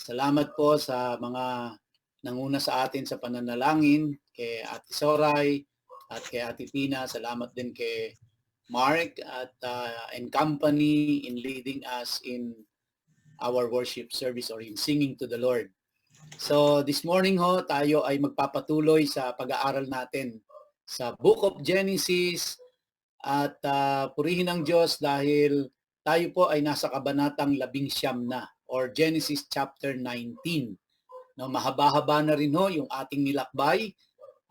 Salamat po sa mga nanguna sa atin sa pananalangin, kay Ate Soray at kay Ate Tina. Salamat din kay Mark and company in leading us in our worship service or in singing to the Lord. So this morning ho, tayo ay magpapatuloy sa pag-aaral natin sa Book of Genesis at purihin ang Diyos dahil tayo po ay nasa kabanatang 19 na or Genesis chapter 19. No, mahaba-haba na rin ho yung ating nilakbay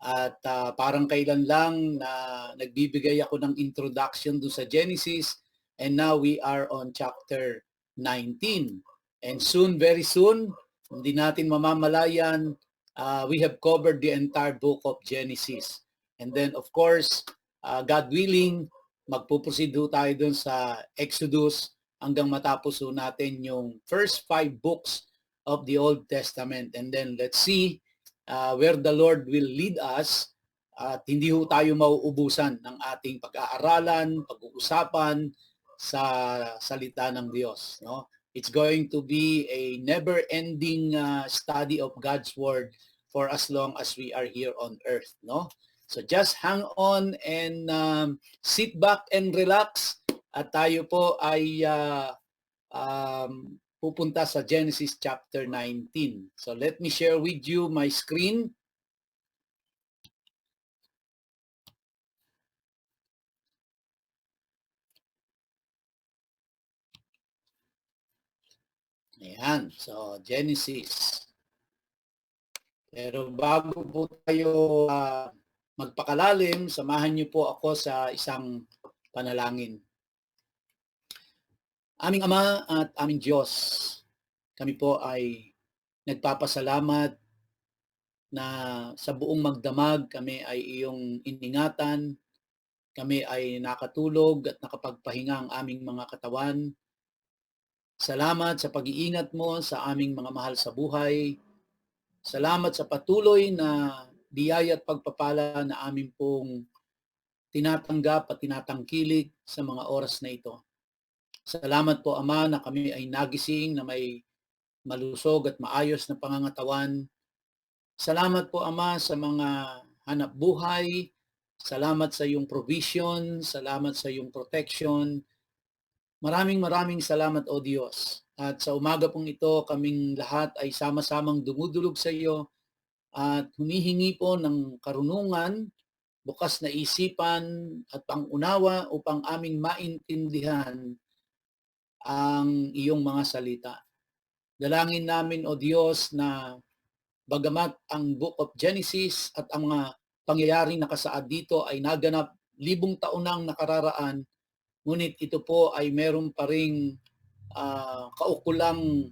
at parang kailan lang na nagbibigay ako ng introduction do sa Genesis and now we are on chapter 19. And soon, very soon, hindi natin mamamalayan, we have covered the entire book of Genesis. And then of course, God willing, magpuproceed tayo dun sa Exodus hanggang matapos natin yung first 5 books of the Old Testament. And then let's see where the Lord will lead us at hindi ho tayo mauubusan ng ating pag-aaralan, pag-uusapan sa salita ng Diyos. No? It's going to be a never-ending study of God's Word for as long as we are here on earth. No? So just hang on and sit back and relax at tayo po ay pupunta sa Genesis chapter 19. So let me share with you my screen. Ayan, so Genesis. Pero bago po tayo magpakalalim, samahan niyo po ako sa isang panalangin. Aming Ama at aming Diyos, kami po ay nagpapasalamat na sa buong magdamag kami ay iyong iningatan, kami ay nakatulog at nakapagpahinga ang aming mga katawan. Salamat sa pag-iingat mo sa aming mga mahal sa buhay. Salamat sa patuloy na biyaya at pagpapala na amin pong tinatanggap at tinatangkilik sa mga oras na ito. Salamat po Ama na kami ay nagising na may malusog at maayos na pangangatawan. Salamat po Ama sa mga hanap buhay. Salamat sa iyong provision. Salamat sa iyong protection. Maraming salamat o Diyos. At sa umaga pong ito, kaming lahat ay sama-samang dumudulog sa iyo at humihingi po ng karunungan, bukas na isipan at pangunawa upang aming maintindihan ang iyong mga salita. Dalangin namin o Diyos na bagamat ang Book of Genesis at ang mga pangyayaring nakasaad dito ay naganap 1,000 taon nang nakararaan, ngunit ito po ay meron pa ring kaukulang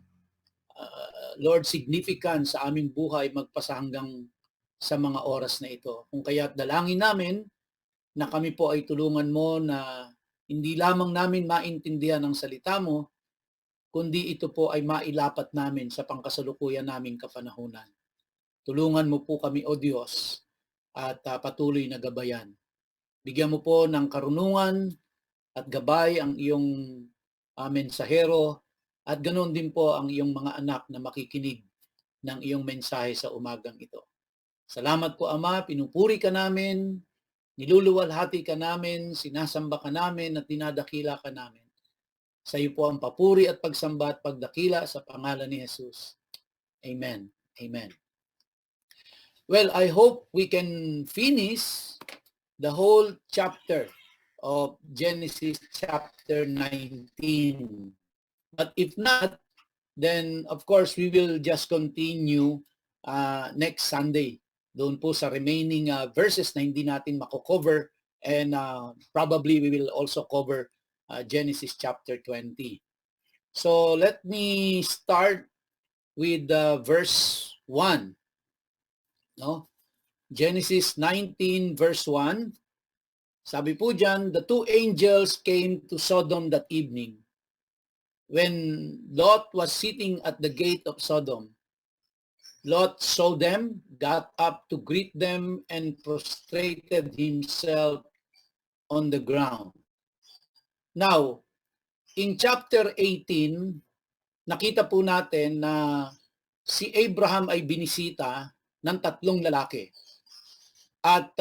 Lord, significant sa aming buhay magpasa hanggang sa mga oras na ito. Kung kaya't dalangin namin na kami po ay tulungan mo na hindi lamang namin maintindihan ang salita mo, kundi ito po ay mailapat namin sa pangkasalukuyan naming kapanahunan. Tulungan mo po kami, O Diyos, at patuloy na gabayan. Bigyan mo po ng karunungan at gabay ang iyong mensahero at ganoon din po ang iyong mga anak na makikinig ng iyong mensahe sa umagang ito. Salamat po Ama, pinupuri ka namin, niluluwalhati ka namin, sinasamba ka namin at dinadakila ka namin. Sa iyo po ang papuri at pagsamba at pagdakila sa pangalan ni Jesus. Amen. Amen. Well, I hope we can finish the whole chapter of Genesis chapter 19. But if not, then of course we will just continue next Sunday. Doon po sa remaining verses na hindi natin mako-cover and probably we will also cover Genesis chapter 20. So let me start with verse 1. No? Genesis 19 verse 1. Sabi po diyan, the two angels came to Sodom that evening. When Lot was sitting at the gate of Sodom, Lot saw them, got up to greet them, and prostrated himself on the ground. Now, in chapter 18, nakita po natin na si Abraham ay binisita ng 3 lalaki. At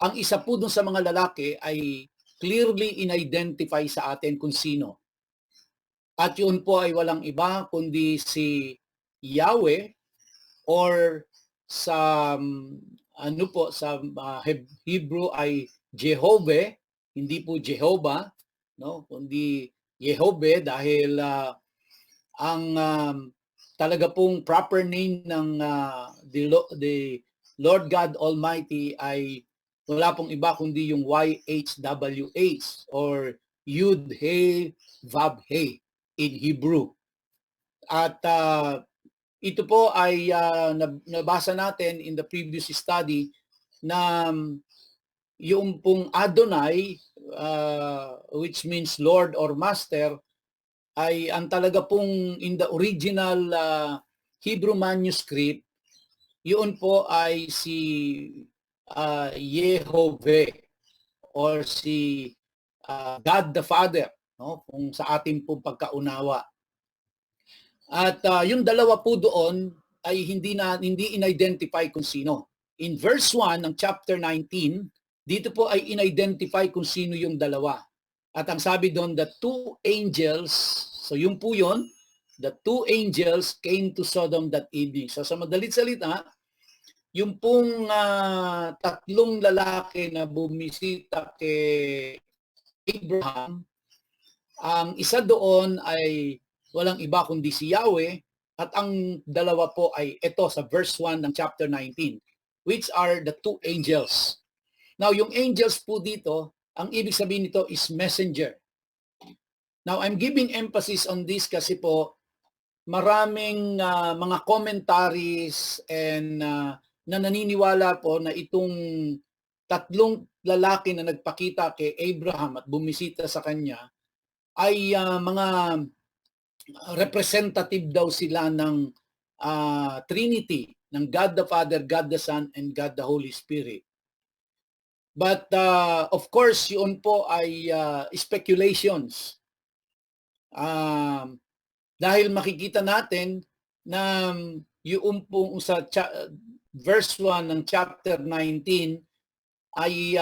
ang isa po dun sa mga lalaki ay clearly in-identify sa atin kung sino. At yun po ay walang iba kundi si Yahweh, or sa ano po sa Hebrew ay Jehovah, hindi po Jehovah, no, kundi Jehovah, dahil ang talaga pong proper name ng the Lord God Almighty ay wala pong iba kundi yung YHWH, or Yud He Vav He in Hebrew. At ito po ay nabasa natin in the previous study na yung pong Adonai, which means Lord or Master, ay ang talaga pong in the original Hebrew manuscript, yun po ay si Yehovah, or si God the Father, no? Kung sa ating pong pagkaunawa. At yung dalawa po doon ay hindi in-identify kung sino. In verse 1 ng chapter 19, dito po ay in-identify kung sino yung dalawa. At ang sabi doon, the 2 angels, so yun po yun, the 2 angels came to Sodom that evening. So sa madalit salita, yung pong 3 lalaki na bumisita kay Abraham, ang isa doon ay walang iba kundi si Yahweh, at ang dalawa po ay ito sa verse 1 ng chapter 19, which are the 2 angels. Now, yung angels po dito, ang ibig sabihin nito is messenger. Now, I'm giving emphasis on this kasi po maraming mga commentaries and na naniniwala po na itong 3 lalaki na nagpakita kay Abraham at bumisita sa kanya ay mga representative daw sila ng Trinity, ng God the Father, God the Son, and God the Holy Spirit. But of course, yun po ay speculations. Dahil makikita natin na yung pong sa verse 1 ng chapter 19 ay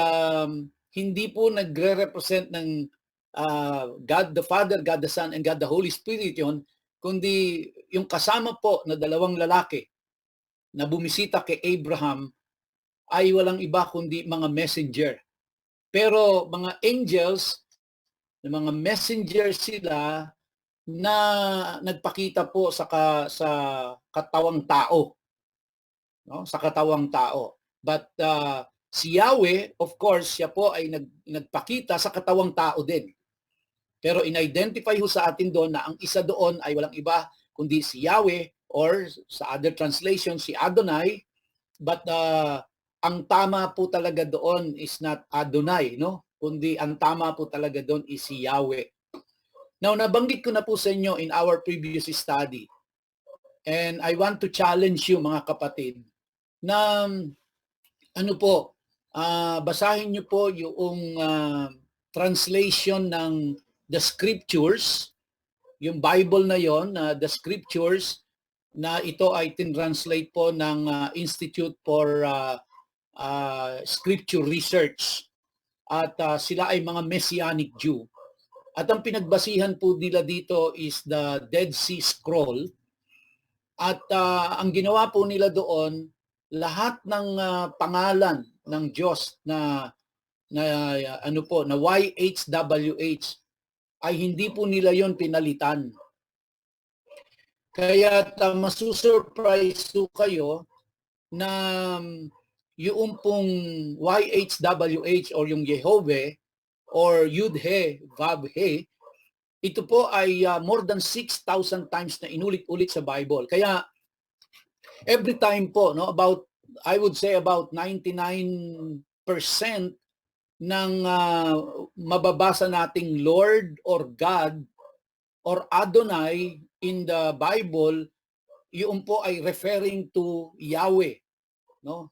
hindi po nagre-represent ng God the Father, God the Son, and God the Holy Spirit yon, kundi yung kasama po na 2 lalaki na bumisita kay Abraham ay walang iba kundi mga messenger. Pero mga angels, mga messenger sila na nagpakita po sa katawang tao, no? Sa katawang tao. But si Yahweh, of course, siya po ay nagpakita sa katawang tao din. Pero in-identify ho sa atin doon na ang isa doon ay walang iba kundi si Yahweh, or sa other translation, si Adonai. But ang tama po talaga doon is not Adonai, no? Kundi ang tama po talaga doon is si Yahweh. Now, nabanggit ko na po sa inyo in our previous study. And I want to challenge you, mga kapatid, na ano po, basahin niyo po yung translation ng the Scriptures, yung Bible na yon, the Scriptures, na ito ay tinranslate po ng Institute for Scripture Research. At sila ay mga Messianic Jew. At ang pinagbasihan po nila dito is the Dead Sea Scroll. At ang ginawa po nila doon, lahat ng pangalan ng Diyos na ano po, na YHWH, ay hindi po nila yon pinalitan. Kaya masusurprise po kayo na yung pong YHWH, or yung Jehovah, or Yud He Vav He, ito po ay more than 6,000 times na inulit-ulit sa Bible. Kaya every time po, no, about, I would say about 99% ng mababasa nating Lord or God or Adonai in the Bible, yun po ay referring to Yahweh, no?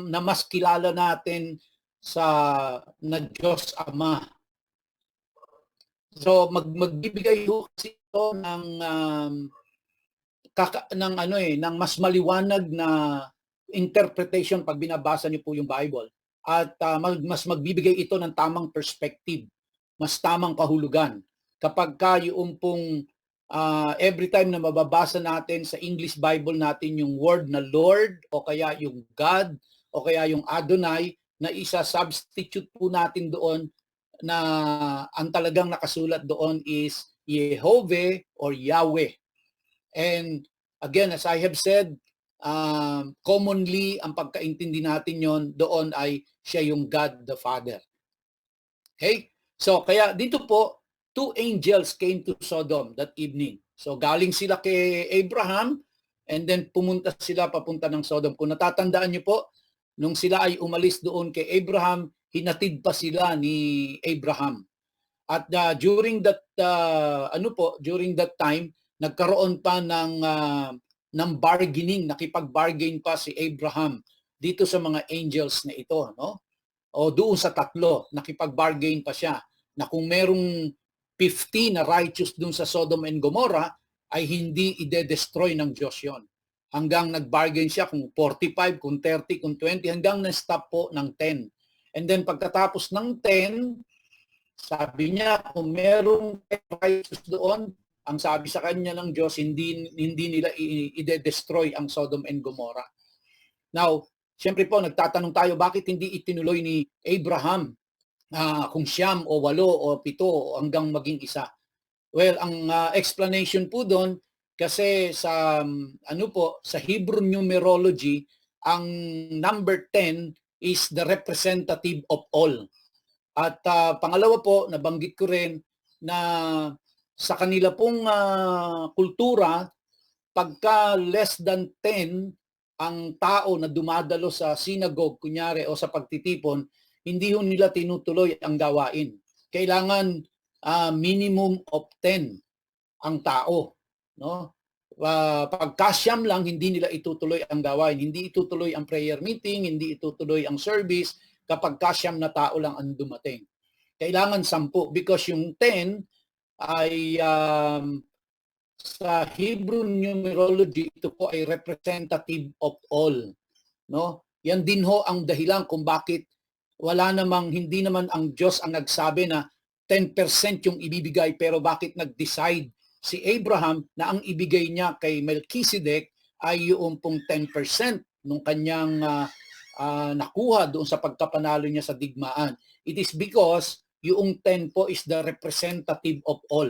Na mas kilala natin na Diyos Ama. So magbibigay ho kasi ito ng ng ng mas maliwanag na interpretation pag binabasa niyo po yung Bible. At mas magbibigay ito ng tamang perspective, mas tamang kahulugan. Kapag yung pong every time na mababasa natin sa English Bible natin yung word na Lord o kaya yung God o kaya yung Adonai, na isa-substitute po natin doon na ang talagang nakasulat doon is Jehovah or Yahweh. And again, as I have said, commonly ang pagkaintindi natin yon doon ay siya yung God the Father. Okay? So kaya dito po, 2 angels came to Sodom that evening. So galing sila kay Abraham and then pumunta sila papunta ng Sodom. Kung natatandaan niyo po, nung sila ay umalis doon kay Abraham, hinatid pa sila ni Abraham. At during that during that time, nagkaroon pa ng bargaining, nakipag-bargain pa si Abraham dito sa mga angels na ito, no? O doon sa tatlo, nakipag-bargain pa siya na kung merong 50 na righteous doon sa Sodom and Gomorrah ay hindi ide-destroy ng Diyos yon. Hanggang nag-bargain siya kung 45, kung 30, kung 20, hanggang na-stop po ng 10. And then pagkatapos ng 10, sabi niya kung merong righteous doon, ang sabi sa kanya ng Diyos, hindi nila ide-destroy ang Sodom and Gomorrah. Now, siyempre po, nagtatanong tayo, bakit hindi itinuloy ni Abraham kung 9 o 8 o 7 hanggang maging 1? Well, ang explanation po doon, kasi sa sa Hebrew numerology, ang number 10 is the representative of all. At pangalawa po, nabanggit ko rin na sa kanila pong kultura, pagka less than 10 ang tao na dumadalo sa synagogue, kunyari, o sa pagtitipon, hindi ho nila tinutuloy ang gawain. Kailangan minimum of 10 ang tao, no? Pagka 9 lang, hindi nila itutuloy ang gawain. Hindi itutuloy ang prayer meeting, hindi itutuloy ang service kapag 9 na tao lang ang dumating. Kailangan 10 because yung 10 ay sa Hebrew numerology, ito po ay representative of all, no? Yan din ho ang dahilan kung bakit hindi naman ang Diyos ang nagsabi na 10% yung ibibigay, pero bakit nag-decide si Abraham na ang ibigay niya kay Melchizedek ay yung pong 10% nung kanyang nakuha doon sa pagkapanalo niya sa digmaan. It is because yung 10 po is the representative of all.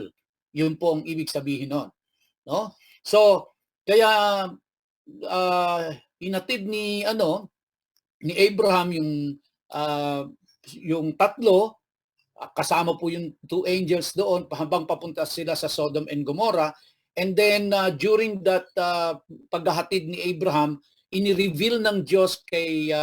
Yun po ang ibig sabihin nun, no? So, kaya inatid ni Abraham yung tatlo, kasama po yung 2 angels doon habang papunta sila sa Sodom and Gomorrah. And then during that paghahatid ni Abraham, ini-reveal ng Diyos kay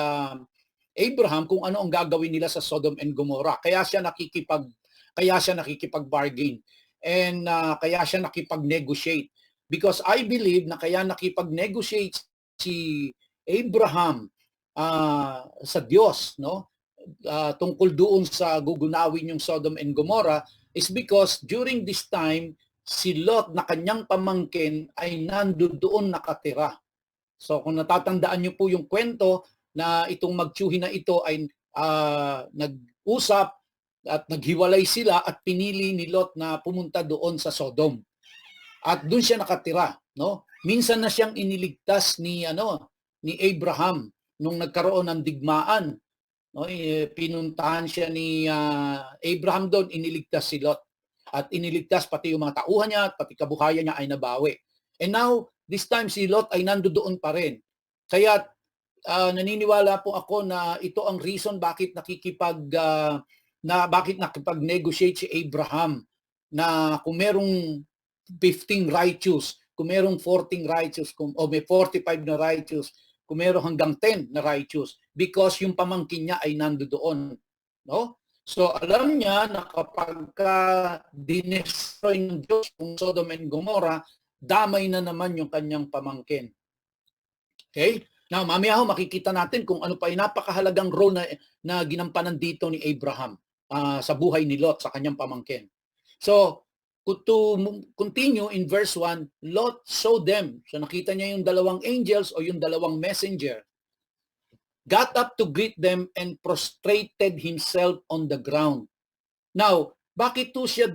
Abraham kung ano ang gagawin nila sa Sodom and Gomorrah. Kaya siya nakikipag-bargain and kaya siya nakipag-negotiate. Because I believe na kaya nakipag-negotiate si Abraham sa Diyos, no? Tungkol doon sa gugunawin yung Sodom and Gomorrah is because during this time, si Lot na kanyang pamangkin ay nandoon nakatira. So kung natatandaan niyo po yung kwento na itong magtiyuhin na ito ay nag-usap at naghiwalay sila at pinili ni Lot na pumunta doon sa Sodom. At doon siya nakatira, no? Minsan na siyang iniligtas ni Abraham nung nagkaroon ng digmaan. No, pinuntahan siya ni Abraham doon, iniligtas si Lot. At iniligtas pati yung mga tauhan niya, pati kabuhayan niya ay nabawi. And now, this time si Lot ay nandoon pa rin. Kaya naniniwala po ako na ito ang reason bakit nakipag-negotiate si Abraham na kung merong 15 righteous, kung merong 14 righteous, o may 45 na righteous, kung meron hanggang 10 na righteous, because yung pamangkin niya ay nandoon, no? So alam niya na kapag dinestroy ng Diyos kung Sodom and Gomorrah, damay na naman yung kanyang pamangkin. Okay? Now, mamaya ho makikita natin kung ano pa yung napakahalagang role na ginampanan dito ni Abraham sa buhay ni Lot, sa kanyang pamangkin. So, continue in verse 1, Lot saw them. So nakita niya yung dalawang angels o yung dalawang messenger. Got up to greet them and prostrated himself on the ground. Now, bakit to siya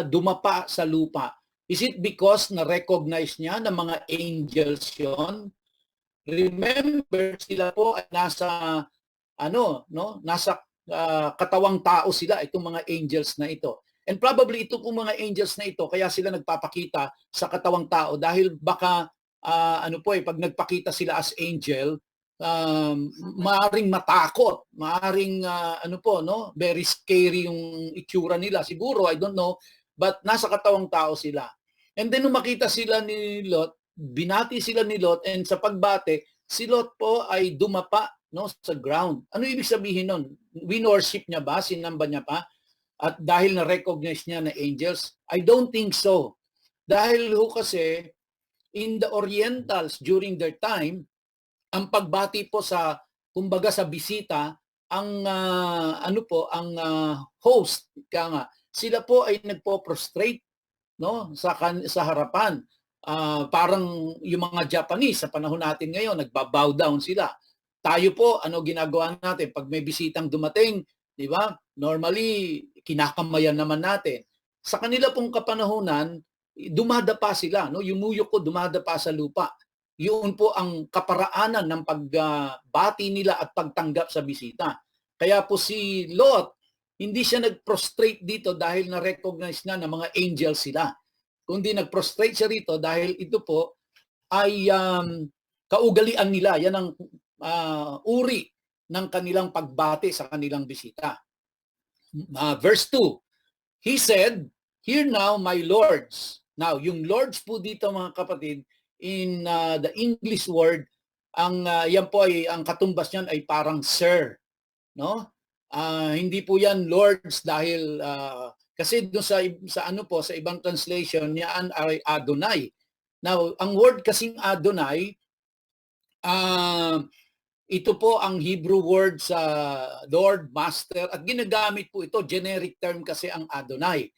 dumapa sa lupa? Is it because na-recognize niya na mga angels yon? Remember, sila po ay nasa katawang tao sila, itong mga angels na ito. And probably ito po mga angels na ito, kaya sila nagpapakita sa katawang tao dahil baka pag nagpakita sila as angel, maaring matakot, maaring very scary yung itsura nila. Siguro, I don't know, but nasa katawang tao sila. And then nung makita sila ni Lot, binati sila ni Lot, and sa pagbate, si Lot po ay dumapa sa ground. Ano ibig sabihin nun? Winworship niya ba? Sinamba niya pa? At dahil na-recognize niya na angels? I don't think so. Dahil kasi, in the Orientals during their time, ang pagbati po sa bisita, ang host, sila po ay nagpo-prostrate sa harapan. Parang yung mga Japanese sa panahon natin ngayon, nagba-bow down sila. Tayo po, ginagawa natin pag may bisitang dumating, di ba? Normally, kinakamayan naman natin. Sa kanila pong kapanahunan, dumadapa sila, yumuyok ko, dumadapa sa lupa. Yun po ang kaparaanan ng pagbati nila at pagtanggap sa bisita. Kaya po si Lot, hindi siya nag-prostrate dito dahil na-recognize na ng mga angels sila. Kundi nag-prostrate siya rito dahil ito po ay kaugalian nila. Yan ang uri ng kanilang pagbati sa kanilang bisita. Verse 2, he said, "Hear now, my lords." Now, yung lords po dito mga kapatid, in the English word, yan po ay, ang katumbas niyan ay parang sir. No? Hindi po yan lords dahil, kasi doon sa ibang translation, yan ay Adonai. Now, ang word kasing Adonai, ito po ang Hebrew word sa Lord, Master, at ginagamit po ito, generic term kasi ang Adonai.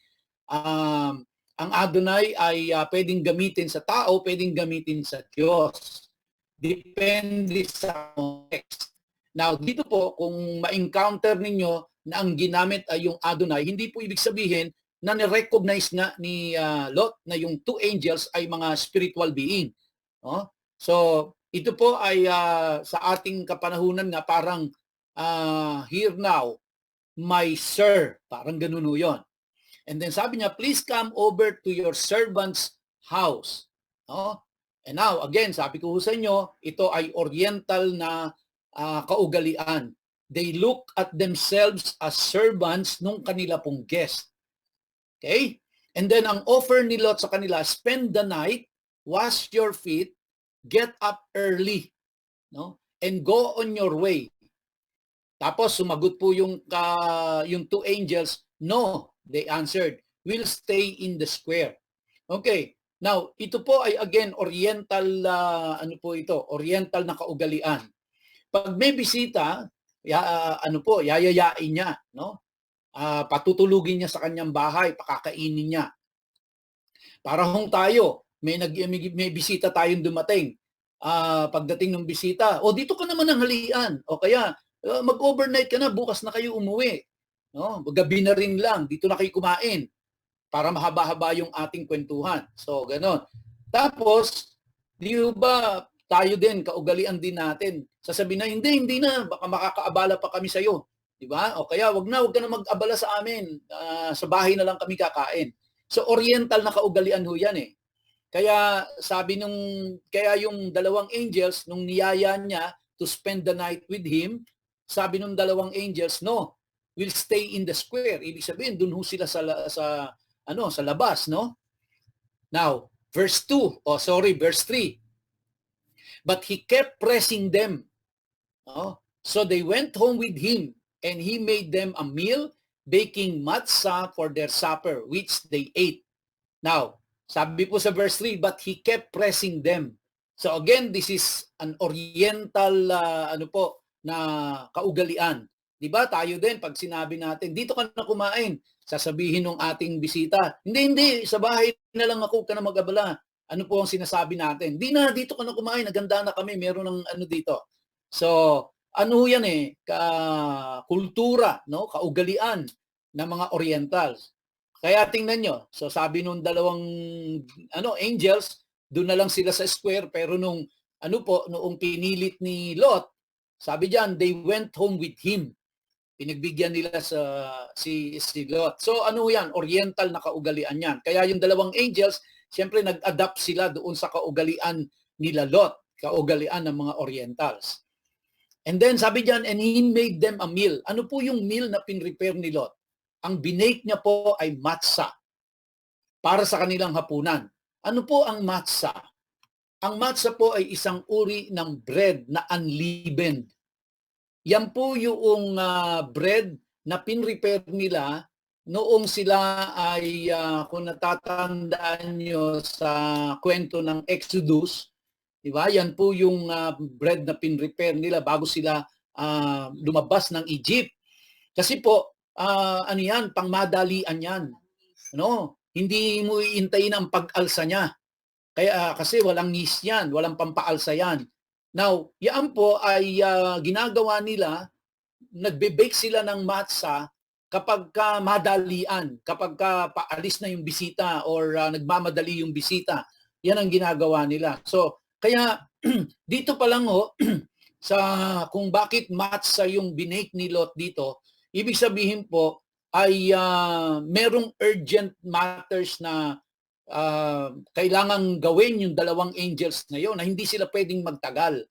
Ang Adonai ay pwedeng gamitin sa tao, pwedeng gamitin sa Diyos. Depende sa context. Now, dito po, kung ma-encounter ninyo na ang ginamit ay yung Adonai, hindi po ibig sabihin na ni-recognize nga ni Lot na yung two angels ay mga spiritual being. So, ito po ay sa ating kapanahunan nga parang "Hear now, my sir." Parang ganun o yun. And then sabi niya, "Please come over to your servant's house." And now, again, sabi ko sa inyo, ito ay oriental na kaugalian. They look at themselves as servants nung kanila pong guest. Okay? And then ang offer ni Lot sa kanila, spend the night, wash your feet, get up early, and go on your way. Tapos sumagot po yung two angels, "No," they answered, "we'll stay in the square." Okay. Now, ito po ay again oriental oriental na kaugalian. Pag may bisita, yayayain niya, patutulugin niya sa kanyang bahay, pakakainin niya. Para tayo, may bisita tayong dumating. Pagdating ng bisita, dito ka naman ang halian. O kaya, mag-overnight ka na, bukas na kayo umuwi. Gabi na rin lang, dito na kayo kumain. Para mahaba-haba yung ating kwentuhan. So, ganon. Tapos, di ba, tayo din, kaugalian din natin. Sasabihin na, hindi na, baka makakaabala pa kami sa'yo. Di ba? O kaya, wag ka na mag-abala sa amin. Sa bahay na lang kami kakain. So, oriental na kaugalian ho yan eh. Kaya kaya yung dalawang angels, nung niyaya niya to spend the night with him, sabi nung dalawang angels, "No, we'll stay in the square." Ibig sabihin, dun ho sila sa labas, no? Now, verse 3. But he kept pressing them. So they went home with him, and he made them a meal, baking matzah for their supper, which they ate. Now, sabi po sa verse 3, but he kept pressing them. So again, this is an oriental na kaugalian. Di ba? Tayo din, pag sinabi natin, dito ka na kumain, sasabihin ng ating bisita, hindi, sa bahay na lang ako, ka na mag-abala. Ano po ang sinasabi natin? Di na, dito ka na kumain, naganda na kami, meron ng ano dito. So, ano yan kultura, no? Kaugalian ng mga Orientals. Kaya tingnan nyo, so sabi nung dalawang angels, doon na lang sila sa square, pero nung noong pinilit ni Lot, sabi diyan, they went home with him. Pinagbigyan nila si Lot. So ano yan, Oriental na kaugalian yan. Kaya yung dalawang angels, siyempre nag-adapt sila doon sa kaugalian nila Lot, kaugalian ng mga Orientals. And then sabi diyan, and he made them a meal. Ano po yung meal na pinrepare ni Lot? Ang binake niya po ay matzah para sa kanilang hapunan. Ano po ang matzah? Ang matzah po ay isang uri ng bread na unleavened. Yan po yung bread na pinrepare nila noong sila ay, kung natatandaan nyo sa kwento ng Exodus, di ba? Yan po yung bread na pinrepare nila bago sila lumabas ng Egypt. Kasi po, ano yan, pangmadalian yan. No? Hindi mo iintayin ang pag-alsa niya. Kaya kasi walang yeast yan, walang pampaalsa yan. Now, yan po ay ginagawa nila, nagbe-bake sila ng matzah kapag madalian, kapag paalis na yung bisita or nagmamadali yung bisita. Yan ang ginagawa nila. So, kaya dito pa lang sa kung bakit matzah yung binake ni Lot dito, ibig sabihin po ay merong urgent matters na kailangang gawin yung dalawang angels na yun, na hindi sila pwedeng magtagal.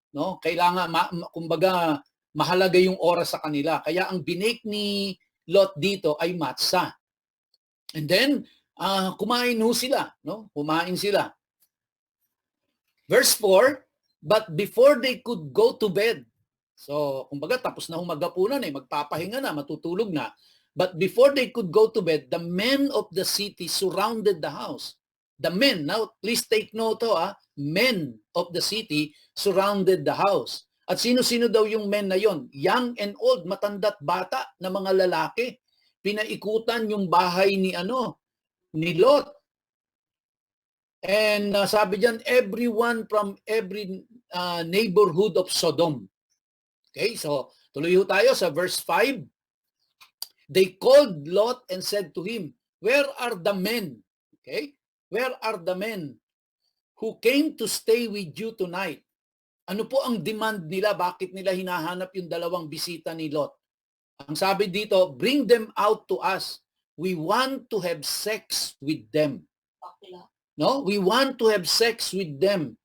No? Kailangan, kumbaga, mahalaga yung oras sa kanila. Kaya ang binake ni Lot dito ay matzah. And then, kumain sila. No? Kumain sila. Verse 4, but before they could go to bed, so, kumbaga, tapos na magapunan magpapahinga na, matutulog na. But before they could go to bed, the men of the city surrounded the house. The men, now please take note men of the city surrounded the house. At sino-sino daw yung men na yon? Young and old, matanda't bata na mga lalaki. Pinaikutan yung bahay ni Lot. And sabi diyan, everyone from every neighborhood of Sodom. Okay, so tuloy tayo sa verse 5. They called Lot and said to him, where are the men? Okay? Where are the men who came to stay with you tonight? Ano po ang demand nila? Bakit nila hinahanap yung dalawang bisita ni Lot? Ang sabi dito, bring them out to us. We want to have sex with them. No? We want to have sex with them.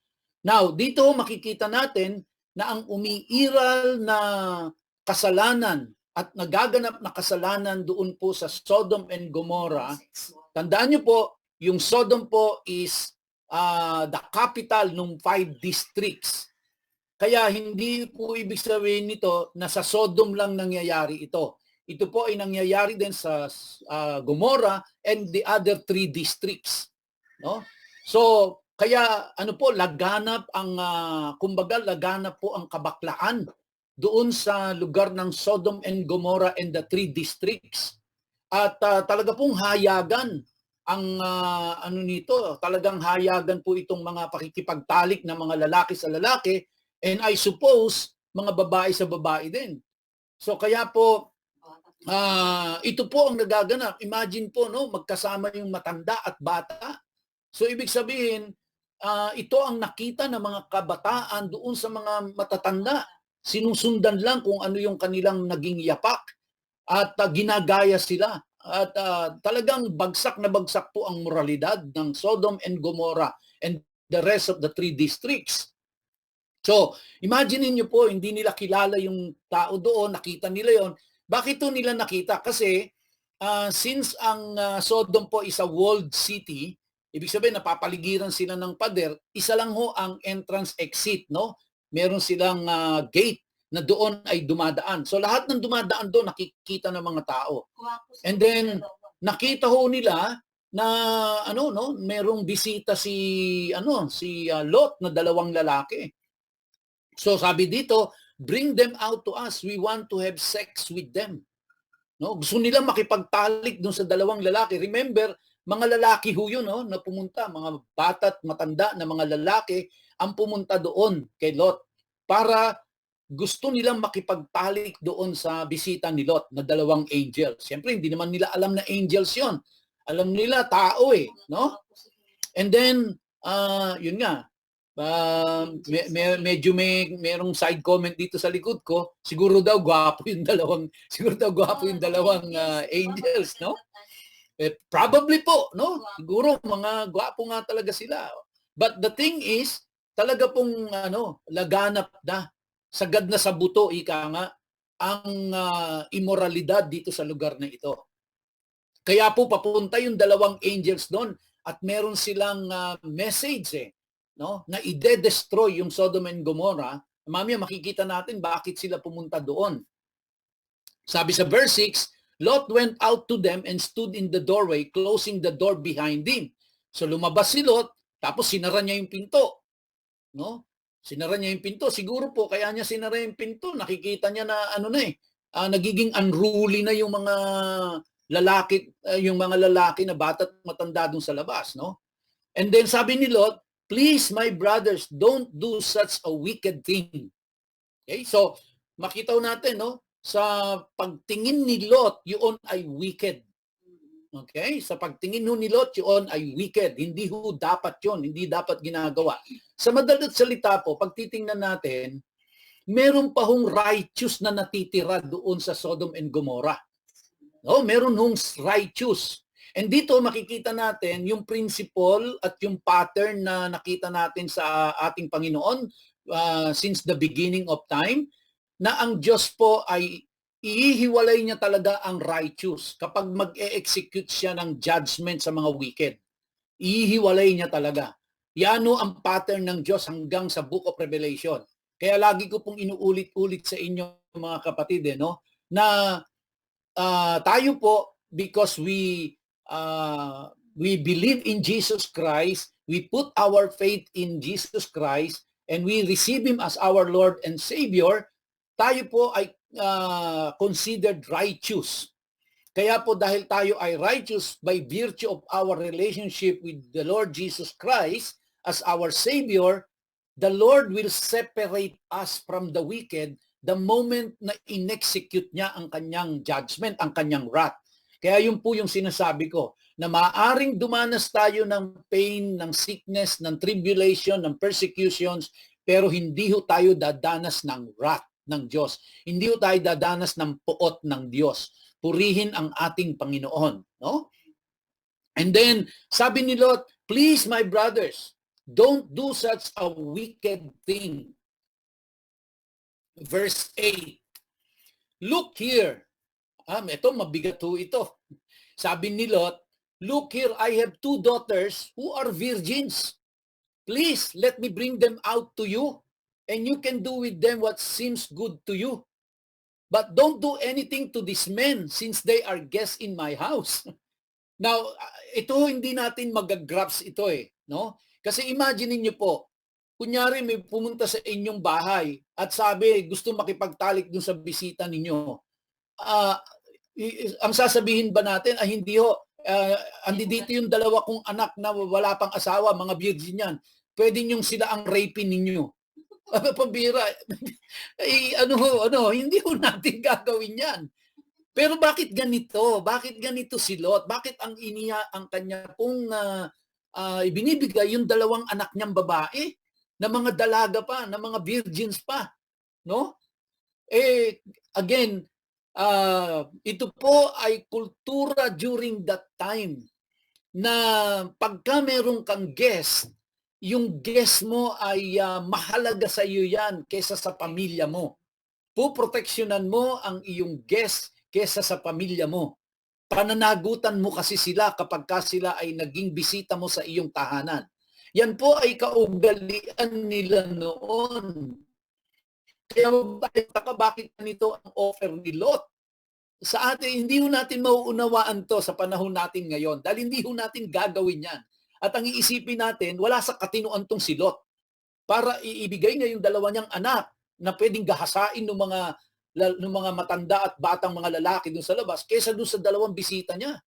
Now, dito makikita natin na ang umiiral na kasalanan at nagaganap na kasalanan doon po sa Sodom and Gomorrah. Tandaan niyo po, yung Sodom po is the capital ng 5 districts. Kaya hindi po ibig sabihin nito na sa Sodom lang nangyayari ito. Ito po ay nangyayari din sa Gomorrah and the other 3 districts. No? So, kaya laganap ang, kumbaga laganap po ang kabaklaan doon sa lugar ng Sodom and Gomorrah and the 3 districts. At talaga pong hayagan ang nito, talagang hayagan po itong mga pakikipagtalik ng mga lalaki sa lalaki, and I suppose mga babae sa babae din. So kaya po ito po ang nagaganap. Imagine po magkasama yung matanda at bata. So ibig sabihin ito ang nakita ng mga kabataan doon sa mga matatanda. Sinusundan lang kung ano yung kanilang naging yapak at ginagaya sila. At talagang bagsak na bagsak po ang moralidad ng Sodom and Gomorrah and the rest of the 3 districts. So, imagine niyo po, hindi nila kilala yung tao doon, nakita nila yon. Bakit ito nila nakita? Kasi since ang Sodom po is a walled city, ibig sabihin napapaligiran sila ng pader, isa lang ang entrance exit, no? Meron silang gate na doon ay dumadaan. So lahat ng dumadaan doon nakikita ng mga tao. And then nakita nila na merong bisita si Lot na 2 lalaki. So sabi dito, bring them out to us. We want to have sex with them. No? Gusto nila makipagtalik dun sa dalawang lalaki. Remember, mga lalaki ho yun, no, na pumunta, mga bata't matanda na mga lalaki ang pumunta doon kay Lot para gusto nilang makipagtalik doon sa bisita ni Lot na dalawang angels. Siyempre, hindi naman nila alam na angels yon. Alam nila, tao eh. No? And then, yun nga, medyo merong side comment dito sa likod ko. Siguro daw gwapo yung dalawang angels, no? Probably po, no? Siguro mga gwapo nga talaga sila. But the thing is, talaga pong laganap na, sagad na sa buto, ika nga, ang immoralidad dito sa lugar na ito. Kaya po papunta yung dalawang angels doon at meron silang message no, na ide-destroy yung Sodom and Gomorrah. Mamaya makikita natin bakit sila pumunta doon. Sabi sa verse 6, Lot went out to them and stood in the doorway, closing the door behind him. So lumabas si Lot, tapos sinara niya yung pinto. No? Sinara niya yung pinto. Siguro po kaya niya sinara yung pinto, nakikita niya na nagiging unruly na yung mga lalaki na bata't matanda dun sa labas, no? And then sabi ni Lot, please my brothers, don't do such a wicked thing. Okay? So makita natin, no, sa pagtingin ni Lot, yun ay wicked. Okay? Sa pagtingin ni Lot, yun ay wicked. Hindi dapat yun, hindi dapat ginagawa. Sa madalit salita po, pag titingnan natin, meron pa hong righteous na natitira doon sa Sodom and Gomorrah. No, meron hong righteous. And dito makikita natin yung principle at yung pattern na nakita natin sa ating Panginoon since the beginning of time, na ang Diyos po ay ihiwalay niya talaga ang righteous kapag mag-e-execute siya ng judgment sa mga wicked. Ihiwalay niya talaga. Yan ang pattern ng Diyos hanggang sa Book of Revelation. Kaya lagi ko pong inuulit-ulit sa inyo mga kapatid, no, na tayo po, because we believe in Jesus Christ, we put our faith in Jesus Christ, and we receive Him as our Lord and Savior, tayo po ay considered righteous. Kaya po dahil tayo ay righteous by virtue of our relationship with the Lord Jesus Christ as our Savior, the Lord will separate us from the wicked the moment na in-execute niya ang kanyang judgment, ang kanyang wrath. Kaya yun po yung sinasabi ko, na maaaring dumanas tayo ng pain, ng sickness, ng tribulation, ng persecutions, pero hindi ho tayo dadanas ng wrath ng Diyos. Hindi ho tayo dadanas ng puot ng Diyos. Purihin ang ating Panginoon. No? And then, sabi ni Lot, please my brothers, don't do such a wicked thing. Verse 8, look here. Ito, mabigat ho ito. Sabi ni Lot, look here, I have 2 daughters who are virgins. Please, let me bring them out to you, and you can do with them what seems good to you. But don't do anything to these men since they are guests in my house. Now, ito hindi natin mag-grasp ito no? Kasi imagine niyo po, kunyari may pumunta sa inyong bahay at sabi gusto makipagtalik dun sa bisita ninyo. Ang sasabihin ba natin ay hindi ho, andi dito yung 2 kong anak na wala pang asawa, mga virgin yan. Pwede niyong sila ang raping ninyo. Pambira. Hindi ho natin gagawin yan. Pero bakit ganito? Bakit ganito si Lot? Bakit ang kanya pong ibinibigay yung 2 anak niyang babae na mga dalaga pa, na mga virgins pa, no? Again, ito po ay kultura during that time na pagka meron kang guest, yung guest mo ay mahalaga sa iyo yan kesa sa pamilya mo. Puproteksyonan mo ang iyong guest kesa sa pamilya mo. Pananagutan mo kasi sila kapag sila ay naging bisita mo sa iyong tahanan. Yan po ay kaugalian nila noon. Kaya bakit ganito ang offer ni Lot? Sa atin, hindi ho natin mauunawaan to sa panahon natin ngayon dahil hindi ho natin gagawin yan. At ang iisipin natin, wala sa katinuan tong si Lot para iibigay niya yung 2 niyang anak na pwedeng gahasain ng mga matanda at batang mga lalaki doon sa labas kaysa doon sa dalawang bisita niya.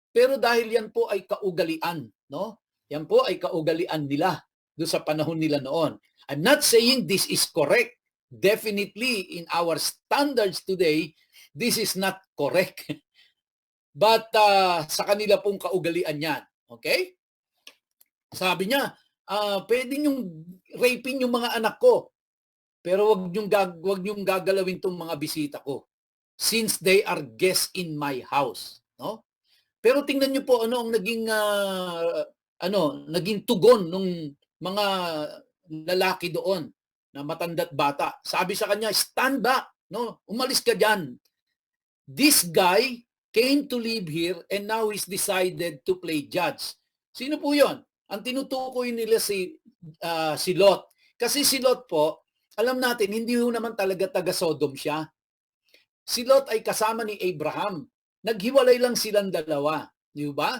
Pero dahil yan po ay kaugalian, no? Yan po ay kaugalian nila doon sa panahon nila noon. I'm not saying this is correct. Definitely in our standards today, this is not correct. But sa kanila pong kaugalian yan. Okay? Sabi niya, pwede niyong raping yung mga anak ko, pero wag niyong gagalawin tong mga bisita ko since they are guests in my house, no? Pero tingnan niyo po ano ang naging tugon ng mga lalaki doon na matanda't bata. Sabi sa kanya, stand back, no? Umalis ka diyan. This guy came to live here and now he's decided to play judge. Sino po 'yon? Ang tinutukoy nila si Lot. Kasi si Lot po, alam natin, hindi ho naman talaga taga-Sodom siya. Si Lot ay kasama ni Abraham. Naghiwalay lang silang dalawa. Di ba?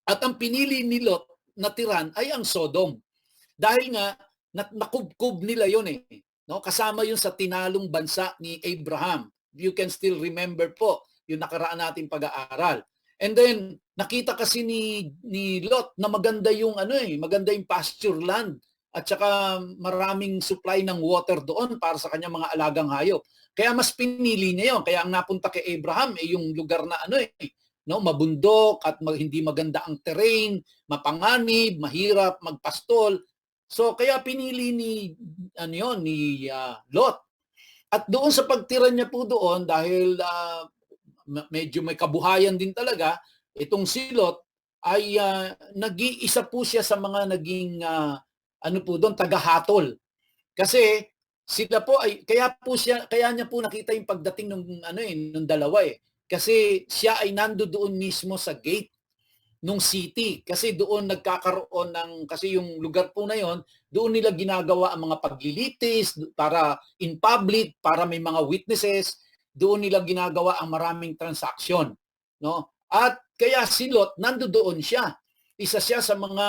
At ang pinili ni Lot na tiran ay ang Sodom. Dahil nga, nakubkob nila yun eh. No? Kasama yun sa tinalong bansa ni Abraham. You can still remember po yung nakaraan nating pag-aaral. And then, nakita kasi ni Lot na maganda yung maganda yung pasture land at saka maraming supply ng water doon para sa kanyang mga alagang hayop. Kaya mas pinili niya yon. Kaya ang napunta kay Abraham ay yung lugar na mabundok at hindi maganda ang terrain, mapanganib, mahirap magpastol. So kaya pinili ni Lot. At doon sa pagtira niya po doon dahil medyo may kabuhayan din talaga, itong si Lot ay nag-iisa po siya sa mga naging tagahatol. Kasi sila po ay kaya niya po nakita yung pagdating ng dalawa eh. Kasi siya ay nandoon mismo sa gate nung city kasi doon nagkakaroon kasi yung lugar po na yon, doon nila ginagawa ang mga paglilitis para in public, para may mga witnesses, doon nila ginagawa ang maraming transaksyon, no? At kaya si Lot nandoon siya. Isa siya sa mga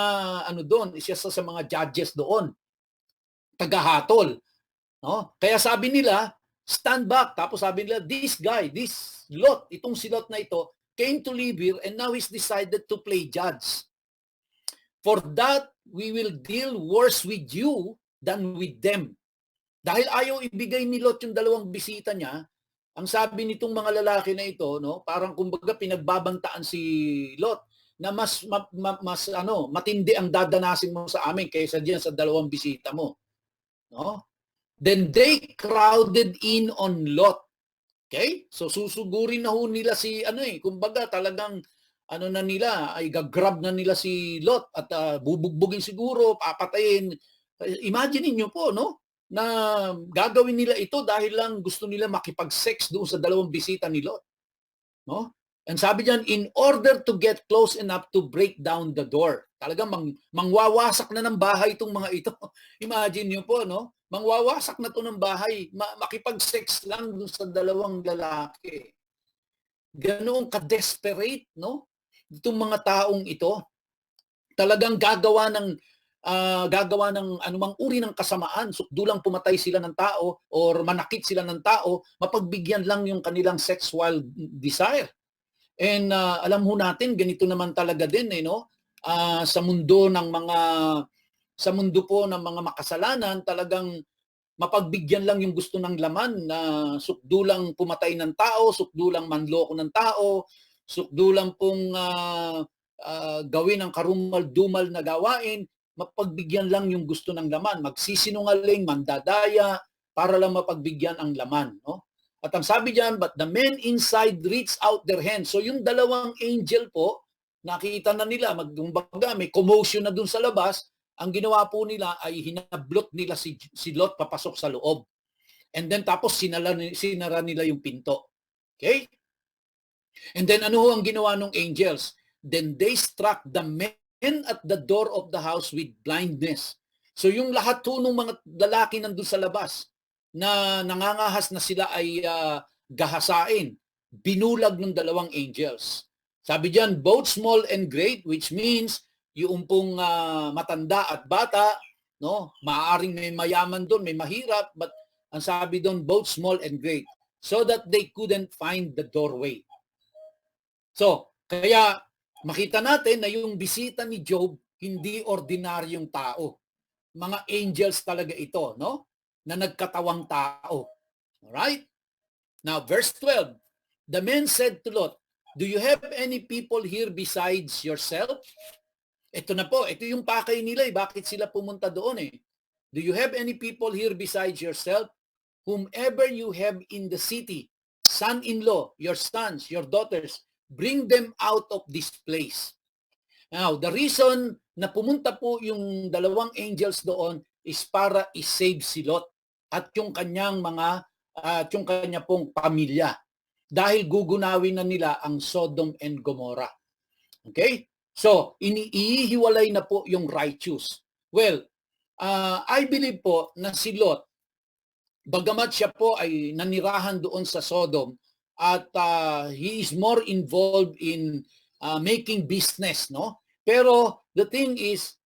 isa sa mga judges doon. Tagahatol, no? Kaya sabi nila, stand back. Tapos sabi nila, this Lot, itong si Lot na ito, came to live here and now he's decided to play judge. For that, we will deal worse with you than with them. Dahil ayaw ibigay ni Lot yung dalawang bisita niya, ang sabi nitong mga lalaki na ito, no, parang kumbaga pinagbabantaan si Lot na mas matindi ang dadanasin mo sa amin kaysa diyan sa dalawang bisita mo, no? Then they crowded in on Lot. Okay? So susugurin na ho nila kumbaga talagang ay gagrab na nila si Lot at bubugbugin siguro, papatayin. Imagine niyo po, no? Na gagawin nila ito dahil lang gusto nila makipag-sex doon sa dalawang bisita ni Lot. No? And sabi diyan, in order to get close enough to break down the door. Talagang mangwawasak na ng bahay itong mga ito. Imagine niyo po, no? Mangwawasak na to ng bahay. Makipag-sex lang doon sa dalawang lalaki. Ganoon ka-desperate, no? Itong mga taong ito. Talagang gagawa ng anumang uri ng kasamaan, sukdulang pumatay sila ng tao or manakit sila ng tao, mapagbigyan lang yung kanilang sexual desire. And alam ho natin, ganito naman talaga din no? Sa mundo po ng mga makasalanan, talagang mapagbigyan lang yung gusto ng laman na sukdulang pumatay ng tao, sukdulang manloko ng tao, sukdulang pong gawin ang karumal-dumal na gawain, mapagbigyan lang yung gusto ng laman, magsisinungaling, mandadaya, para lang mapagbigyan ang laman, no? At ang sabi diyan, but the men inside reached out their hands. So yung dalawang angel po, nakita na nila, magkumbaga may commotion na dun sa labas, ang ginawa po nila ay hinablot nila si Lot papasok sa loob. And then tapos sinara nila yung pinto. Okay? And then ano ang ginawa ng angels? Then they struck the men at the door of the house with blindness. So yung lahat po ng mga lalaki nandun sa labas na nangangahas na sila ay gahasain, binulag ng dalawang angels. Sabi diyan, both small and great, which means yung pong matanda at bata, no? Maaaring may mayaman doon, may mahirap, but ang sabi doon, both small and great, so that they couldn't find the doorway. So, kaya makita natin na yung bisita ni Job, hindi ordinaryong tao. Mga angels talaga ito, no? Na nagkatawang tao. Alright? Now, verse 12. The men said to Lot, "Do you have any people here besides yourself?" Ito na po, ito yung pakay nila eh. Bakit sila pumunta doon eh? "Do you have any people here besides yourself? Whomever you have in the city, son-in-law, your sons, your daughters, bring them out of this place." Now, the reason na pumunta po yung dalawang angels doon is para i-save si Lot at yung kanyang yung kanya pong pamilya. Dahil gugunawin na nila ang Sodom and Gomorrah. Okay? So, iniihiwalay na po yung righteous. Well, I believe po na si Lot, bagamat siya po ay nanirahan doon sa Sodom at he is more involved in making business, no? Pero the thing is,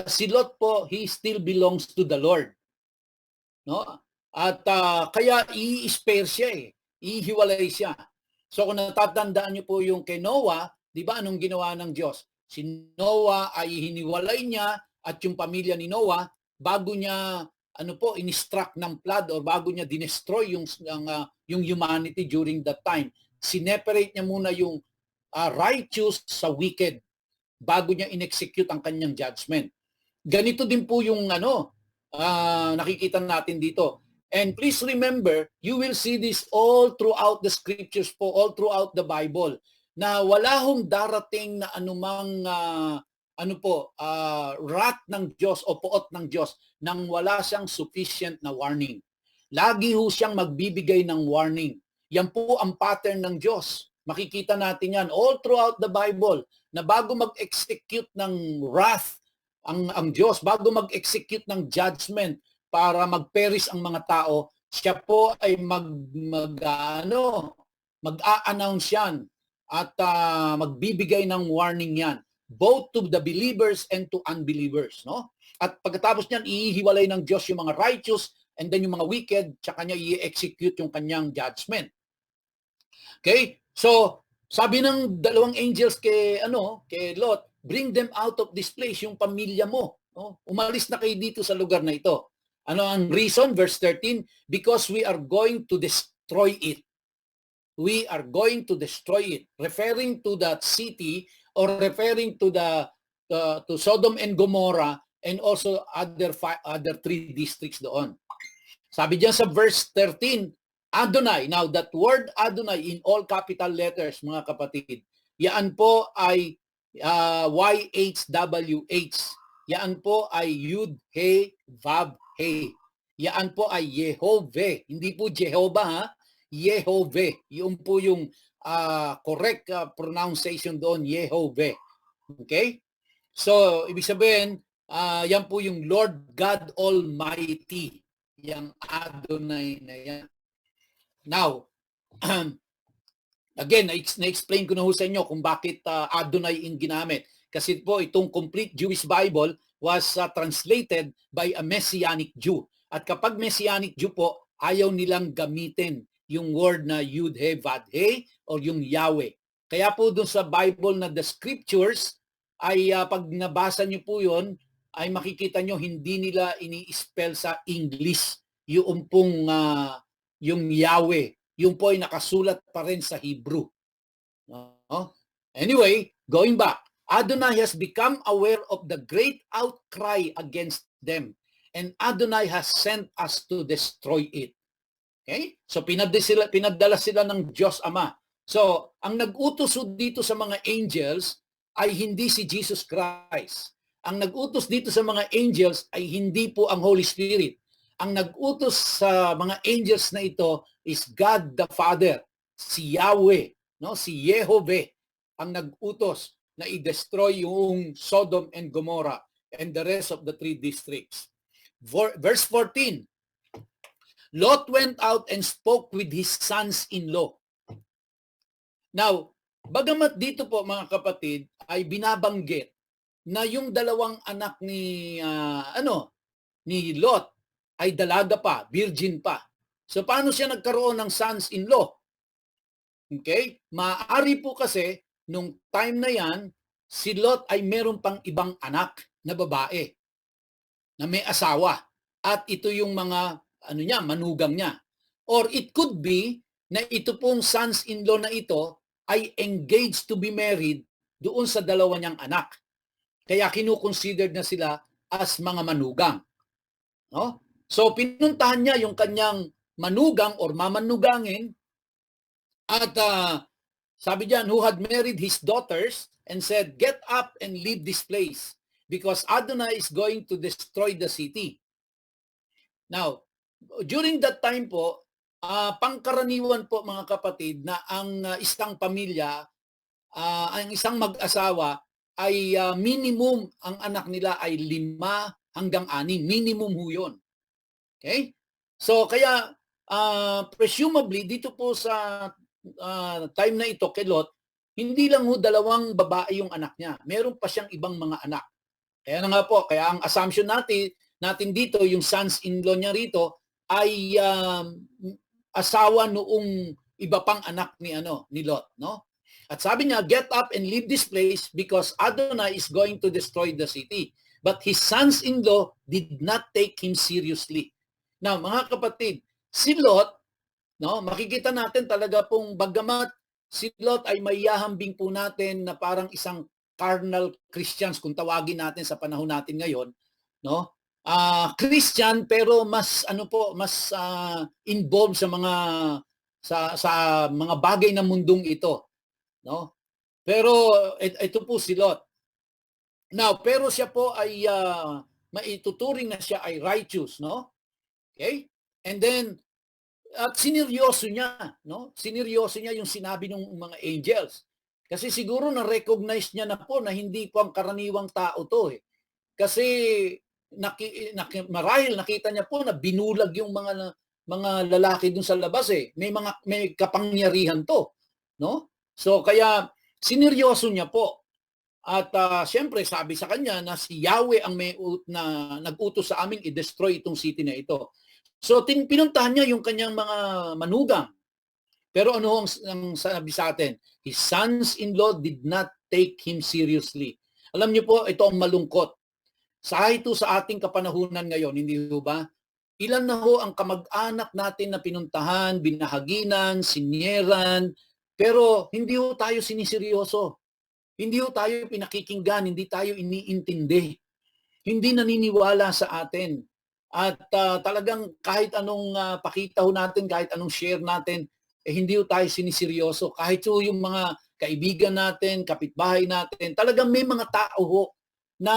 si Lot po, he still belongs to the Lord. No? At kaya i-spare siya eh. Ihiwalay siya. So kung natatandaan niyo po yung kay Noah, di ba anong ginawa ng Diyos? Si Noah ay hiniwalay niya at yung pamilya ni Noah bago niya in-struck ng flood or bago niya dinestroy yung humanity during that time. Sineperate niya muna yung righteous sa wicked bago niya in-execute ang kanyang judgment. Ganito din po yung nakikita natin dito. And please remember, you will see this all throughout the scriptures po, all throughout the Bible, na wala hong darating na anumang wrath ng Diyos o poot ng Diyos nang wala siyang sufficient na warning. Lagi ho siyang magbibigay ng warning. Yan po ang pattern ng Diyos. Makikita natin yan all throughout the Bible na bago mag-execute ng wrath ang Diyos, bago mag-execute ng judgment para mag-perish ang mga tao, siya po ay mag-a-announce yan at magbibigay ng warning yan, both to the believers and to unbelievers, no? At pagkatapos niyan, ihiwalay ng Diyos yung mga righteous and then yung mga wicked, tsaka niya i-execute yung kanyang judgment. Okay? So, sabi ng dalawang angels kay Lot, bring them out of this place, yung pamilya mo. No? Umalis na kayo dito sa lugar na ito. Ano ang reason? Verse 13, because we are going to destroy it. We are going to destroy it. Referring to that city or referring to to Sodom and Gomorrah and also other three districts doon. Sabi diyan sa verse 13, Adonai. Now that word Adonai in all capital letters, mga kapatid, yan po ay YHWH. Yan po ay Yud, He, Vav, He. Yan po ay Yehovah. Hindi po Jehovah, ha? Yehovah. Yun po yung correct pronunciation doon, Yehovah. Okay? So, ibig sabihin, yan po yung Lord God Almighty. Yang Adonai na yan. Now, again, na-explain ko na ho sa inyo kung bakit Adonai yung ginamit. Kasi po itong complete Jewish Bible was translated by a Messianic Jew. At kapag Messianic Jew po, ayaw nilang gamitin yung word na Yud, He, Vad, He o yung Yahweh. Kaya po dun sa Bible na the Scriptures, ay pag nabasa nyo po yun, ay makikita nyo hindi nila ini-spell sa English yung pong yung Yahweh. Yung po ay nakasulat pa rin sa Hebrew. Anyway, going back, Adonai has become aware of the great outcry against them, and Adonai has sent us to destroy it. Okay? So pinadala sila ng Diyos Ama. So, ang nag-utos dito sa mga angels ay hindi si Jesus Christ. Ang nag-utos dito sa mga angels ay hindi po ang Holy Spirit. Ang nag-utos sa mga angels na ito is God the Father, si Yahweh, no? Si Yehovah ang nag-utos na i-destroy yung Sodom and Gomorrah and the rest of the three districts. Verse 14, Lot went out and spoke with his sons-in-law. Now, bagamat dito po mga kapatid ay binabanggit na yung dalawang anak ni Lot ay dalaga pa, virgin pa. So paano siya nagkaroon ng sons-in-law? Okay? Maaari po kasi nung time na yan, si Lot ay meron pang ibang anak na babae na may asawa. At ito yung mga manugang niya. Or it could be na ito pong sons-in-law na ito ay engaged to be married doon sa dalawa niyang anak. Kaya kinukonsidered na sila as mga manugang. No? So pinuntahan niya yung kanyang manugang or mamanugangin at sabi diyan, who had married his daughters and said, "Get up and leave this place because Adonai is going to destroy the city." Now, during that time po, pangkaraniwan po mga kapatid na ang isang pamilya, ang isang mag-asawa ay minimum ang anak nila ay 5 hanggang 6. Minimum ho yun. Okay? So kaya presumably dito po sa time na ito kay Lot, hindi lang ho 2 babae yung anak niya. Meron pa siyang ibang mga anak. Kaya na nga po, kaya ang assumption natin dito, yung sons-in-law niya rito ay asawa noong iba pang anak ni Lot, no? At sabi niya, "Get up and leave this place because Adonai is going to destroy the city." But his sons-in-law did not take him seriously. Now, mga kapatid, si Lot, no, makikita natin talaga pong bagamat si Lot ay maihahambing po natin na parang isang carnal Christians kung tawagin natin sa panahon natin ngayon, no? Christian pero mas mas involved sa mga bagay ng mundong ito, no? Pero ito po si Lot. Now, pero siya po ay maituturing na siya ay righteous, no? Okay? And then at sineryoso niya, no? Sineryoso niya yung sinabi ng mga angels. Kasi siguro na-recognize niya na po na hindi po ang karaniwang tao to eh. Kasi marahil nakita niya po na binulag yung mga lalaki dun sa labas eh. May kapangyarihan to, no? So kaya sineryoso niya po. At siyempre sabi sa kanya na si Yahweh ang nag-utos sa amin i-destroy itong city na ito. So pinuntahan niya yung kanyang mga manugang. Pero ano ang sabi sa atin? His sons-in-law did not take him seriously. Alam niyo po, ito ang malungkot. Ito sa ating kapanahunan ngayon, hindi ho ba? Ilan na ho ang kamag-anak natin na pinuntahan, binahaginan, sinyeran, pero hindi ho tayo siniseryoso. Hindi ho tayo pinakikinggan, hindi tayo iniintindi. Hindi naniniwala sa atin. At talagang kahit anong pakita ho natin, kahit anong share natin, hindi ho tayo siniseryoso. Kahit ho yung mga kaibigan natin, kapitbahay natin, talagang may mga tao ho na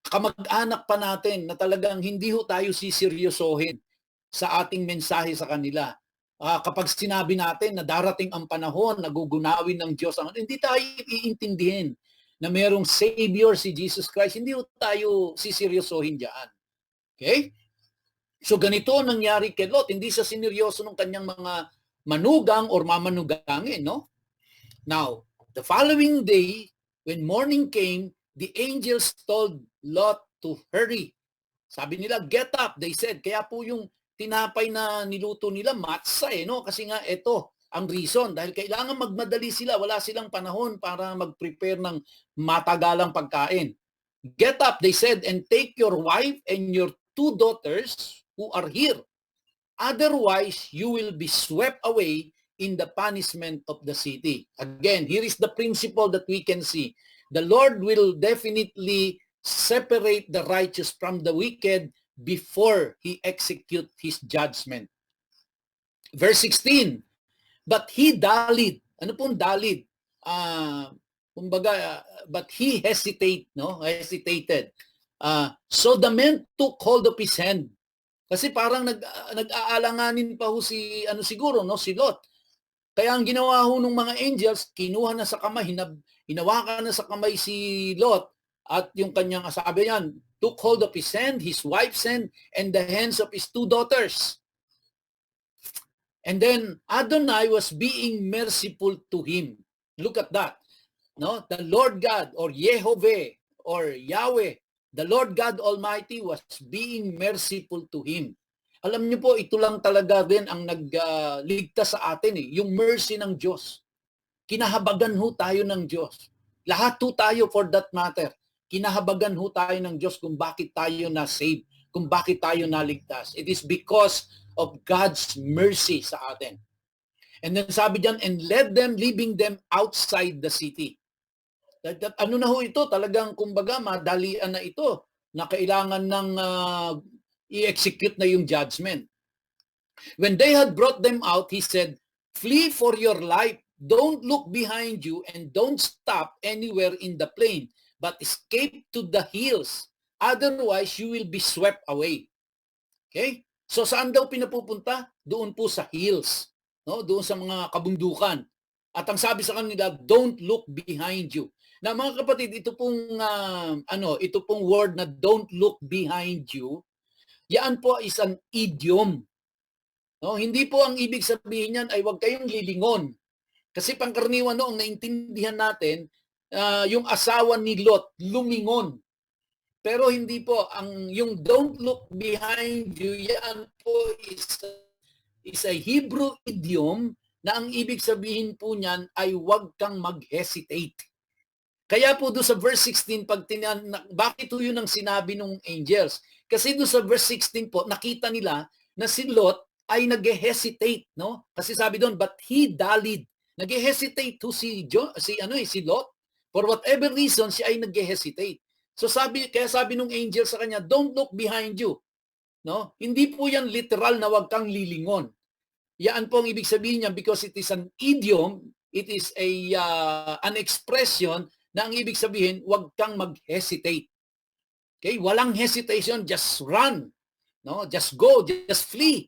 kamag-anak pa natin na talagang hindi ho tayo siseryosohin sa ating mensahe sa kanila. Kapag sinabi natin na darating ang panahon, nagugunawin ng Diyos, hindi tayo iintindihin na mayroong Savior si Jesus Christ, hindi ho tayo siseryosohin diyan. Okay? So ganito nangyari kay Lot, hindi siya sineryoso ng kanyang mga manugang or mamanugangin, no? Now, the following day, when morning came, the angels told Lot to hurry. Sabi nila, "Get up," they said. Kaya po yung tinapay na niluto nila, matza no? Kasi nga ito ang reason. Dahil kailangan magmadali sila. Wala silang panahon para mag-prepare ng matagalang pagkain. "Get up," they said, "and take your wife and your 2 daughters who are here. Otherwise, you will be swept away in the punishment of the city." Again, here is the principle that we can see. The Lord will definitely separate the righteous from the wicked before He execute His judgment. Verse 16, "But he dallied." Ano pong dallied? But he hesitated. So the men took hold of his hand. Kasi parang nag-aalanganin pa ho si si Lot. Kaya ang ginawa ho ng mga angels, kinuha na sa kamay, hinawakan na sa kamay si Lot at yung kanyang sabi niyan, took hold of his hand, his wife's hand, and the hands of his 2 daughters. And then Adonai was being merciful to him. Look at that. No? The Lord God or Yehovah, or Yahweh, the Lord God Almighty was being merciful to him. Alam niyo po, ito lang talaga din ang nagligtas sa atin yung mercy ng Diyos. Kinahabagan ho tayo ng Diyos. Lahat ho tayo for that matter. Kinahabagan ho tayo ng Diyos kung bakit tayo na-save, kung bakit tayo naligtas. It is because of God's mercy sa atin. And then sabi diyan, and led them, leaving them outside the city. Ano na ho ito? Talagang kumbaga madalian na ito na kailangan ng i-execute na yung judgment. When they had brought them out, he said, flee for your life. Don't look behind you and don't stop anywhere in the plain, but escape to the hills. Otherwise, you will be swept away. Okay? So saan daw pinapupunta? Doon po sa hills. No? Doon sa mga kabundukan. At ang sabi sa kanila, don't look behind you. Na mga kapatid, ito pong word na don't look behind you, yan po is an idiom. No, hindi po ang ibig sabihin niyan ay huwag kayong lilingon. Kasi pangkaraniwan noong naintindihan natin, yung asawa ni Lot lumingon. Pero hindi po yung don't look behind you, yan po is a Hebrew idiom na ang ibig sabihin po niyan ay huwag kang mag-hesitate. Kaya po doon sa verse 16, bakit po yun ang sinabi ng angels? Kasi doon sa verse 16 po, nakita nila na si Lot ay nag-hesitate, no? Kasi sabi doon, but he dallied. Nag-hesitate to si Lot. For whatever reason, siya ay nag-hesitate. So kaya sabi ng angel sa kanya, don't look behind you. No? Hindi po yan literal na wag kang lilingon. Yan po ang ibig sabihin niya because it is an idiom, it is an expression na ang ibig sabihin, wag kang mag-hesitate. Okay? Walang hesitation, just run. No? Just go, just flee.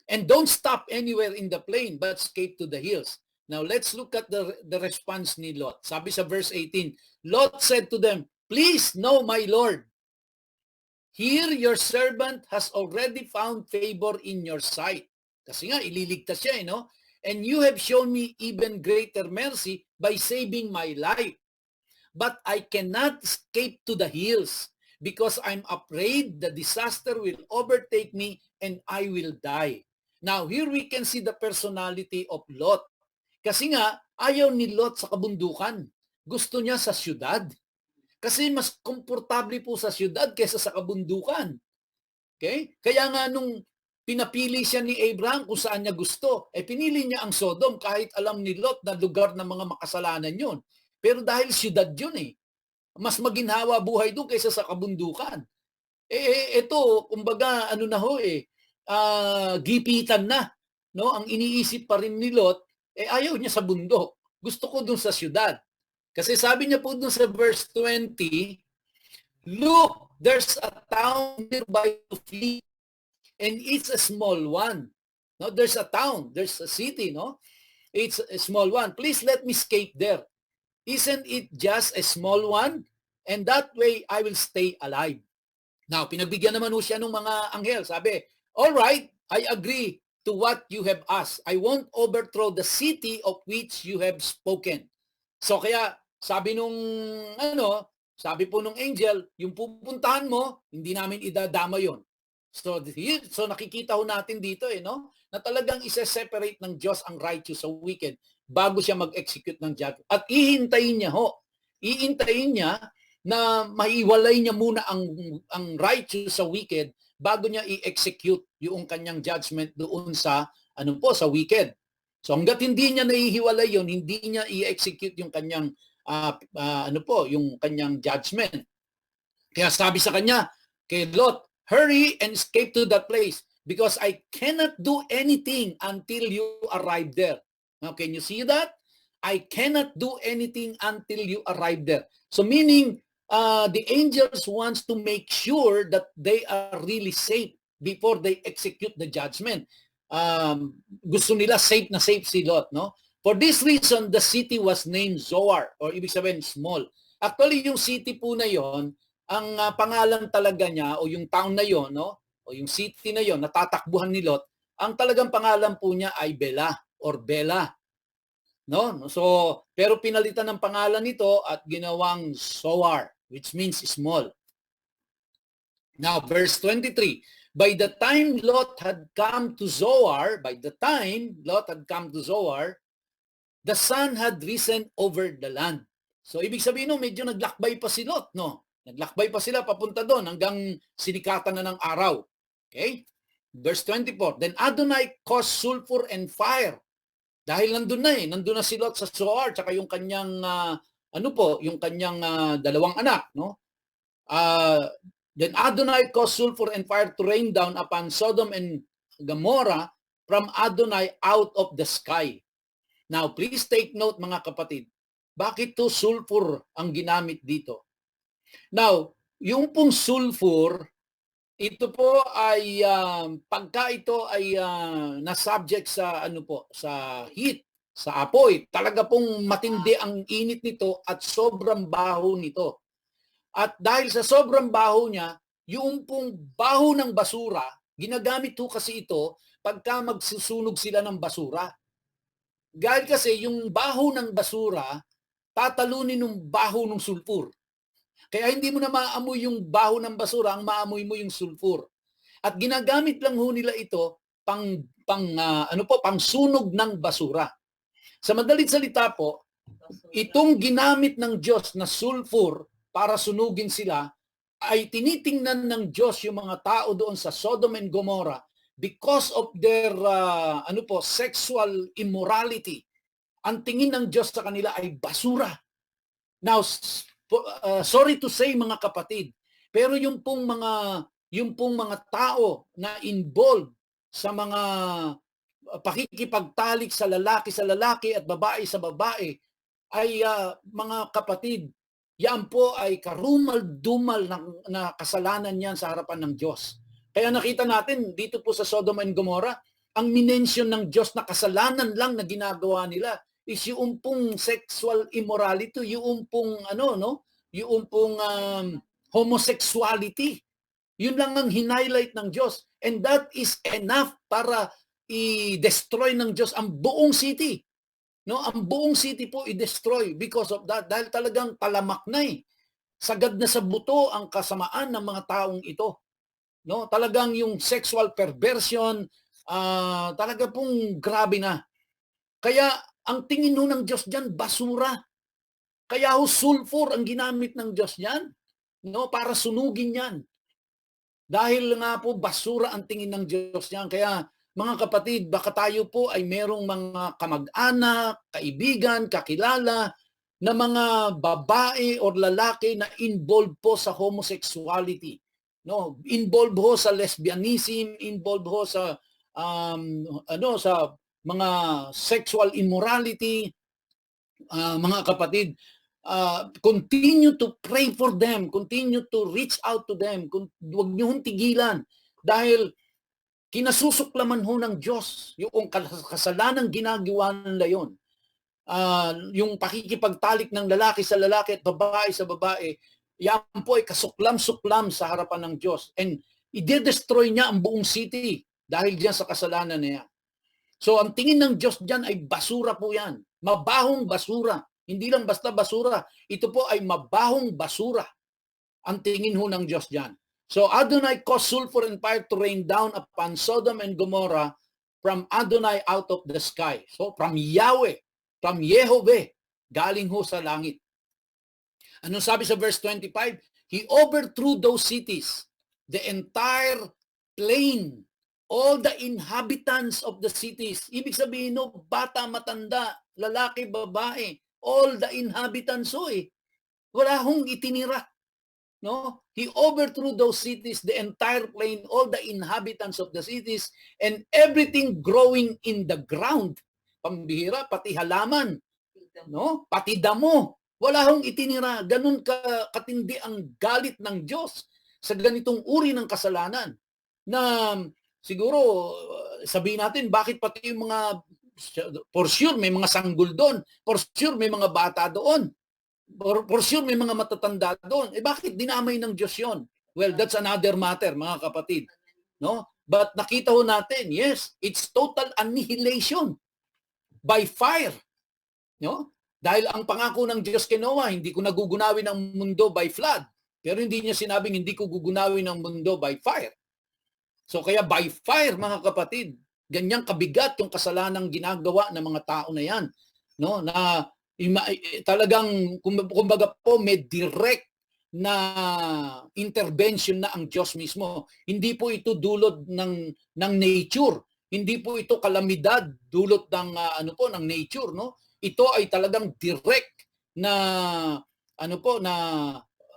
And don't stop anywhere in the plain, but escape to the hills. Now, let's look at the response ni Lot. Sabi sa verse 18, Lot said to them, please, no, my Lord. Here your servant has already found favor in your sight. Kasi nga, ililigtas siya, no? And you have shown me even greater mercy by saving my life. But I cannot escape to the hills because I'm afraid the disaster will overtake me and I will die. Now, here we can see the personality of Lot. Kasi nga, ayaw ni Lot sa kabundukan. Gusto niya sa syudad. Kasi mas komportable po sa syudad kaysa sa kabundukan. Okay? Kaya nga nung pinapili siya ni Abraham kung saan niya gusto, pinili niya ang Sodom kahit alam ni Lot na lugar ng mga makasalanan yun. Pero dahil syudad yun mas maginhawa buhay doon kaysa sa kabundukan. Ito, kumbaga, gipitan na. No? Ang iniisip pa rin ni Lot, ayaw niya sa bundok. Gusto ko doon sa syudad. Kasi sabi niya po doon sa verse 20, look, there's a town nearby to flee, and it's a small one. No, there's a town, there's a city, no? It's a small one. Please let me escape there. Isn't it just a small one? And that way, I will stay alive. Now, pinagbigyan naman ho siya ng mga anghel. Sabi, all right, I agree to what you have asked. I won't overthrow the city of which you have spoken. So kaya, sabi po nung angel, yung pupuntahan mo, hindi namin idadama yon. So nakikita ho natin dito, no? Na talagang isa-separate ng Diyos ang righteous sa wicked bago siya mag-execute ng judgment. At ihintayin niya na maiwalay niya muna ang righteous sa wicked bago niya i-execute yung kanyang judgment doon sa sa wicked. So hangga't hindi niya naihiwalay yon, hindi niya i-execute yung kanyang yung kanyang judgment. Kaya sabi sa kanya kay Lot, hurry and escape to that place because I cannot do anything until you arrive there. Now, can you see that? I cannot do anything until you arrive there. So meaning, the angels wants to make sure that they are really safe before they execute the judgment. Gusto nila safe na safe si Lot, no? For this reason, the city was named Zoar, or ibig sabihin small. Actually, yung city po na yon, ang pangalan talaga niya, o yung town na yon, no? O yung city na yon, natatakbuhan ni Lot, ang talagang pangalan po niya ay Bela, or Bela. No? So, pero pinalitan ng pangalan nito at ginawang Zoar. which means small. Now, verse 23, by the time Lot had come to Zoar, the sun had risen over the land. So, ibig sabihin, no, medyo naglakbay pa si Lot, no? Naglakbay pa sila papunta doon hanggang sinikatan na ng araw. Okay? Verse 24, then Adonai caused sulfur and fire. Dahil nandun na si Lot sa Zoar, tsaka yung kanyang, yung kanyang dalawang anak, no? Then Adonai caused sulfur and fire to rain down upon Sodom and Gomorrah from Adonai out of the sky. Now, please take note mga kapatid, bakit to sulfur ang ginamit dito? Now, yung pong sulfur, ito po ay pagka ito ay na-subject sa sa heat, sa apoy, talaga pong matindi ang init nito at sobrang baho nito. At dahil sa sobrang baho niya, yung pong baho ng basura, ginagamit ho kasi ito pagka magsusunog sila ng basura. Dahil kasi yung baho ng basura, tatalunin ng baho ng sulfur. Kaya hindi mo na maamoy yung baho ng basura, ang maamoy mo yung sulfur. At ginagamit lang ho nila ito pang sunog ng basura. Sa madalit salita po, itong ginamit ng Diyos na sulfur para sunugin sila, ay tinitingnan ng Diyos yung mga tao doon sa Sodom and Gomorrah because of their sexual immorality. Ang tingin ng Diyos sa kanila ay basura. Now, sorry to say mga kapatid, pero yung pong mga tao na involved sa mga pakikipagtalik sa lalaki at babae sa babae ay mga kapatid, yan po ay karumal-dumal na kasalanan yan sa harapan ng Diyos. Kaya nakita natin dito po sa Sodom and Gomorrah, ang minention ng Diyos na kasalanan lang na ginagawa nila is yung pong sexual immorality, yung pong homosexuality. Yun lang ang hinighlight ng Diyos. And that is enough para i-destroy ng Diyos ang buong city. No, ang buong city po i-destroy because of that. Dahil talagang talamak na sagad na sa buto ang kasamaan ng mga taong ito. No, talagang yung sexual perversion, talaga pong grabe na. Kaya ang tingin ho ng Diyos diyan basura. Kaya ho sulfur ang ginamit ng Diyos diyan, no, para sunugin 'yan. Dahil nga po basura ang tingin ng Diyos diyan. Kaya mga kapatid, baka tayo po ay merong mga kamag-anak, kaibigan, kakilala na mga babae o lalaki na involved po sa homosexuality. No, involved ho sa lesbianism, involved ho sa sa mga sexual immorality. Mga kapatid, continue to pray for them, continue to reach out to them. Huwag niyo hong tigilan dahil kinasusuklaman ho ng Diyos yung kasalanang ginagawa nila yun. Yung pakikipagtalik ng lalaki sa lalaki at babae sa babae, yan po ay kasuklam-suklam sa harapan ng Diyos. And i-destroy niya ang buong city dahil diyan sa kasalanan niya. So ang tingin ng Diyos diyan ay basura po yan. Mabahong basura. Hindi lang basta basura. Ito po ay mabahong basura. Ang tingin ho ng Diyos diyan. So Adonai caused sulfur and fire to rain down upon Sodom and Gomorrah from Adonai out of the sky. So from Yahweh, from Yehovah, galing ho sa langit. Anong sabi sa verse 25? He overthrew those cities, the entire plain, all the inhabitants of the cities. Ibig sabihin no, bata, matanda, lalaki, babae, all the inhabitants ho wala hong itinira. No, he overthrew those cities, the entire plain, all the inhabitants of the cities, and everything growing in the ground. Pambihira, pati halaman, no, pati damo, wala hong itinira. Ganun katindi ang galit ng Diyos sa ganitong uri ng kasalanan. Na siguro sabihin natin, bakit pati yung mga, for sure may mga sanggol doon, for sure may mga bata doon. For sure may mga matatanda doon. Bakit dinamay ng Diyos yon? Well, that's another matter, mga kapatid. No? But nakita ho natin, yes, it's total annihilation by fire. No? Dahil ang pangako ng Diyos kay Noah, hindi ko nagugunawin ang mundo by flood. Pero hindi niya sinabing hindi ko gugunawin ang mundo by fire. So kaya by fire, mga kapatid, ganyang kabigat yung kasalanang ginagawa ng mga tao na yan. No? Na talagang, kumbaga po, may direct na intervention na ang Diyos mismo. Hindi po ito dulot ng nature. Hindi po ito kalamidad dulot ng ng nature, no? Ito ay talagang direct na na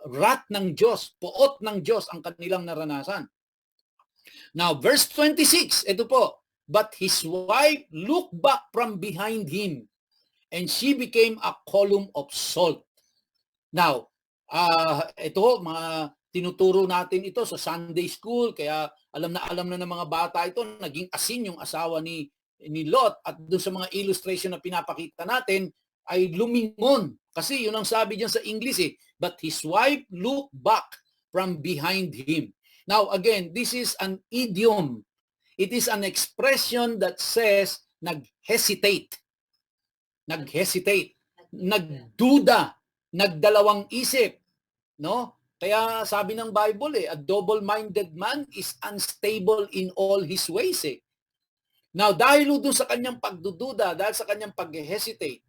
wrath ng Diyos, poot ng Diyos ang kanilang naranasan. Now, verse 26, ito po, but his wife looked back from behind him and she became a column of salt. Now, ito, mga tinuturo natin ito sa Sunday school, kaya alam na ng mga bata ito, naging asin yung asawa ni Lot, at doon sa mga illustration na pinapakita natin, ay lumingon. Kasi yun ang sabi diyan sa English but his wife looked back from behind him. Now, again, this is an idiom. It is an expression that says, nag-hesitate. Nag-hesitate. Nagduda. Nagdalawang isip. No? Kaya sabi ng Bible a double-minded man is unstable in all his ways Now, dahil doon sa kanyang pagdududa, dahil sa kanyang pag-hesitate,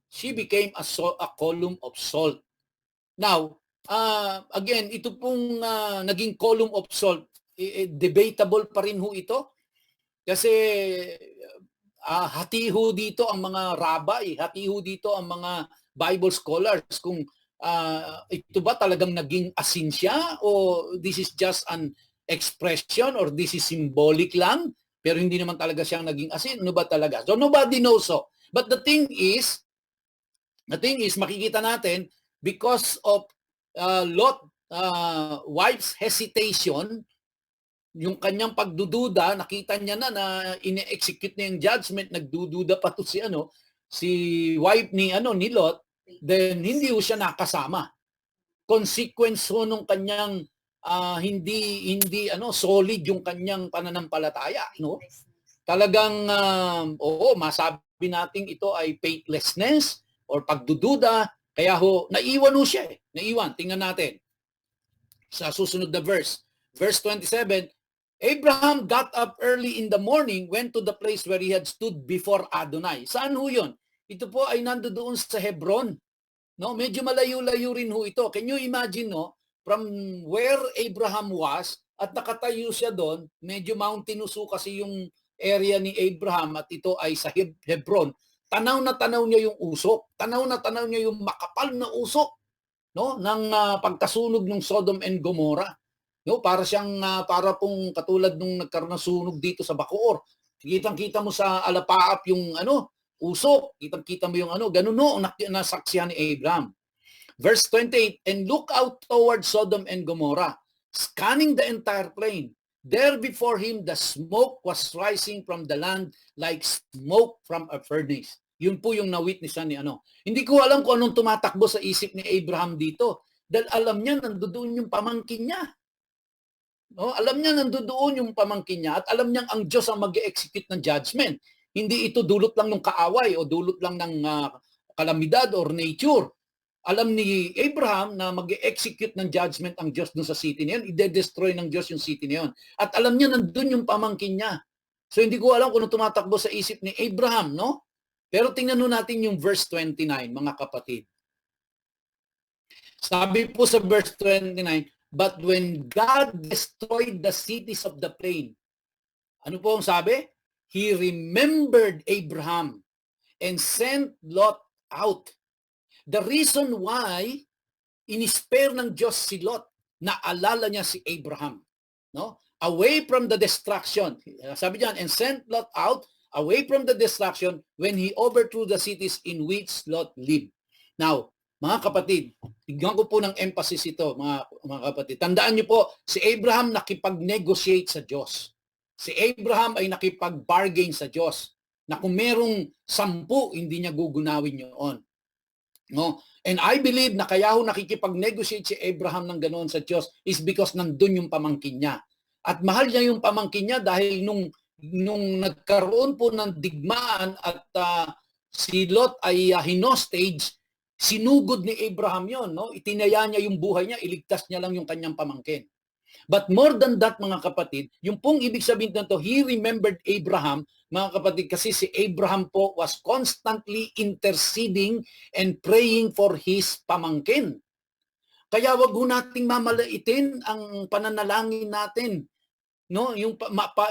she became a column of salt. Now, again, ito pong naging column of salt, debatable pa rin ho ito. Kasi hati ho dito ang mga rabbi, hati ho dito ang mga Bible scholars kung ito ba talagang naging asin siya o this is just an expression or this is symbolic lang pero hindi naman talaga siyang naging asin. Ano ba talaga? So nobody knows so. But the thing is, makikita natin because of Lot wife's hesitation, yung kanyang pagdududa, nakita niya na ine-execute niya yung judgment, nagdududa pa to si wife ni Lot, then hindi siya nakasama. Consequence nung kanyang hindi solid yung kanyang pananampalataya, no? Talagang masabi nating ito ay faithlessness or pagdududa, kaya naiwan siya Naiwan. Tingnan natin sa susunod na verse. Verse 27, Abraham got up early in the morning, went to the place where he had stood before Adonai. Saan yun? Ito po ay nandoon sa Hebron. No, medyo malayo-layo rin ito. Can you imagine, no? From where Abraham was at nakatayo siya doon, medyo mountainous kasi yung area ni Abraham at ito ay sa Hebron. Tanaw na tanaw niya yung usok. Tanaw na tanaw niya yung makapal na usok, no, ng pagkasunog ng Sodom and Gomorrah. No, para siyang para pong katulad nung nagkaroon ng sunog dito sa Bacoor. Kitang-kita mo sa alapaap yung usok. Kitang-kita mo yung ganun nasaksihan ni Abraham. Verse 28, and look out toward Sodom and Gomorrah, scanning the entire plain. There before him the smoke was rising from the land like smoke from a furnace. Yun po yung na-witnessan ni Hindi ko alam kung anong tumatakbo sa isip ni Abraham dito. Dahil alam niya nandoon yung pamangkin niya. No? Alam niya nandoon yung pamangkin niya at alam niya ang Diyos ang mag-execute ng judgment. Hindi ito dulot lang ng kaaway o dulot lang ng kalamidad or nature. Alam ni Abraham na mag-execute ng judgment ang Diyos dun sa city na yun. I-destroy ng Diyos yung city na yun. At alam niya nandun yung pamangkin niya. So hindi ko alam kung ano tumatakbo sa isip ni Abraham, no? Pero tingnan natin yung verse 29, mga kapatid. Sabi po sa verse 29, but when God destroyed the cities of the plain, ano po ang sabi? He remembered Abraham and sent Lot out. The reason why inispare ng Diyos si Lot, naalala niya si Abraham, no? Away from the destruction. Sabi diyan, and sent Lot out away from the destruction when he overthrew the cities in which Lot lived. Now, mga kapatid, tignan ko po ng emphasis ito, mga kapatid. Tandaan niyo po, si Abraham nakipag-negotiate sa Diyos. Si Abraham ay nakipag-bargain sa Diyos na kung merong 10, hindi niya gugunawin yun. No? And I believe na kaya nakikipag-negotiate si Abraham ng ganoon sa Diyos is because nandun yung pamangkin niya. At mahal niya yung pamangkin niya dahil nung nagkaroon po ng digmaan at si Lot ay hinostage, sinugod ni Abraham yon, no? Itinaya niya yung buhay niya, iligtas niya lang yung kanyang pamangkin. But more than that, mga kapatid, yung pong ibig sabihin nito, he remembered Abraham, mga kapatid, kasi si Abraham po was constantly interceding and praying for his pamangkin. Kaya wag ho nating mamalaitin ang pananalangin natin. No, yung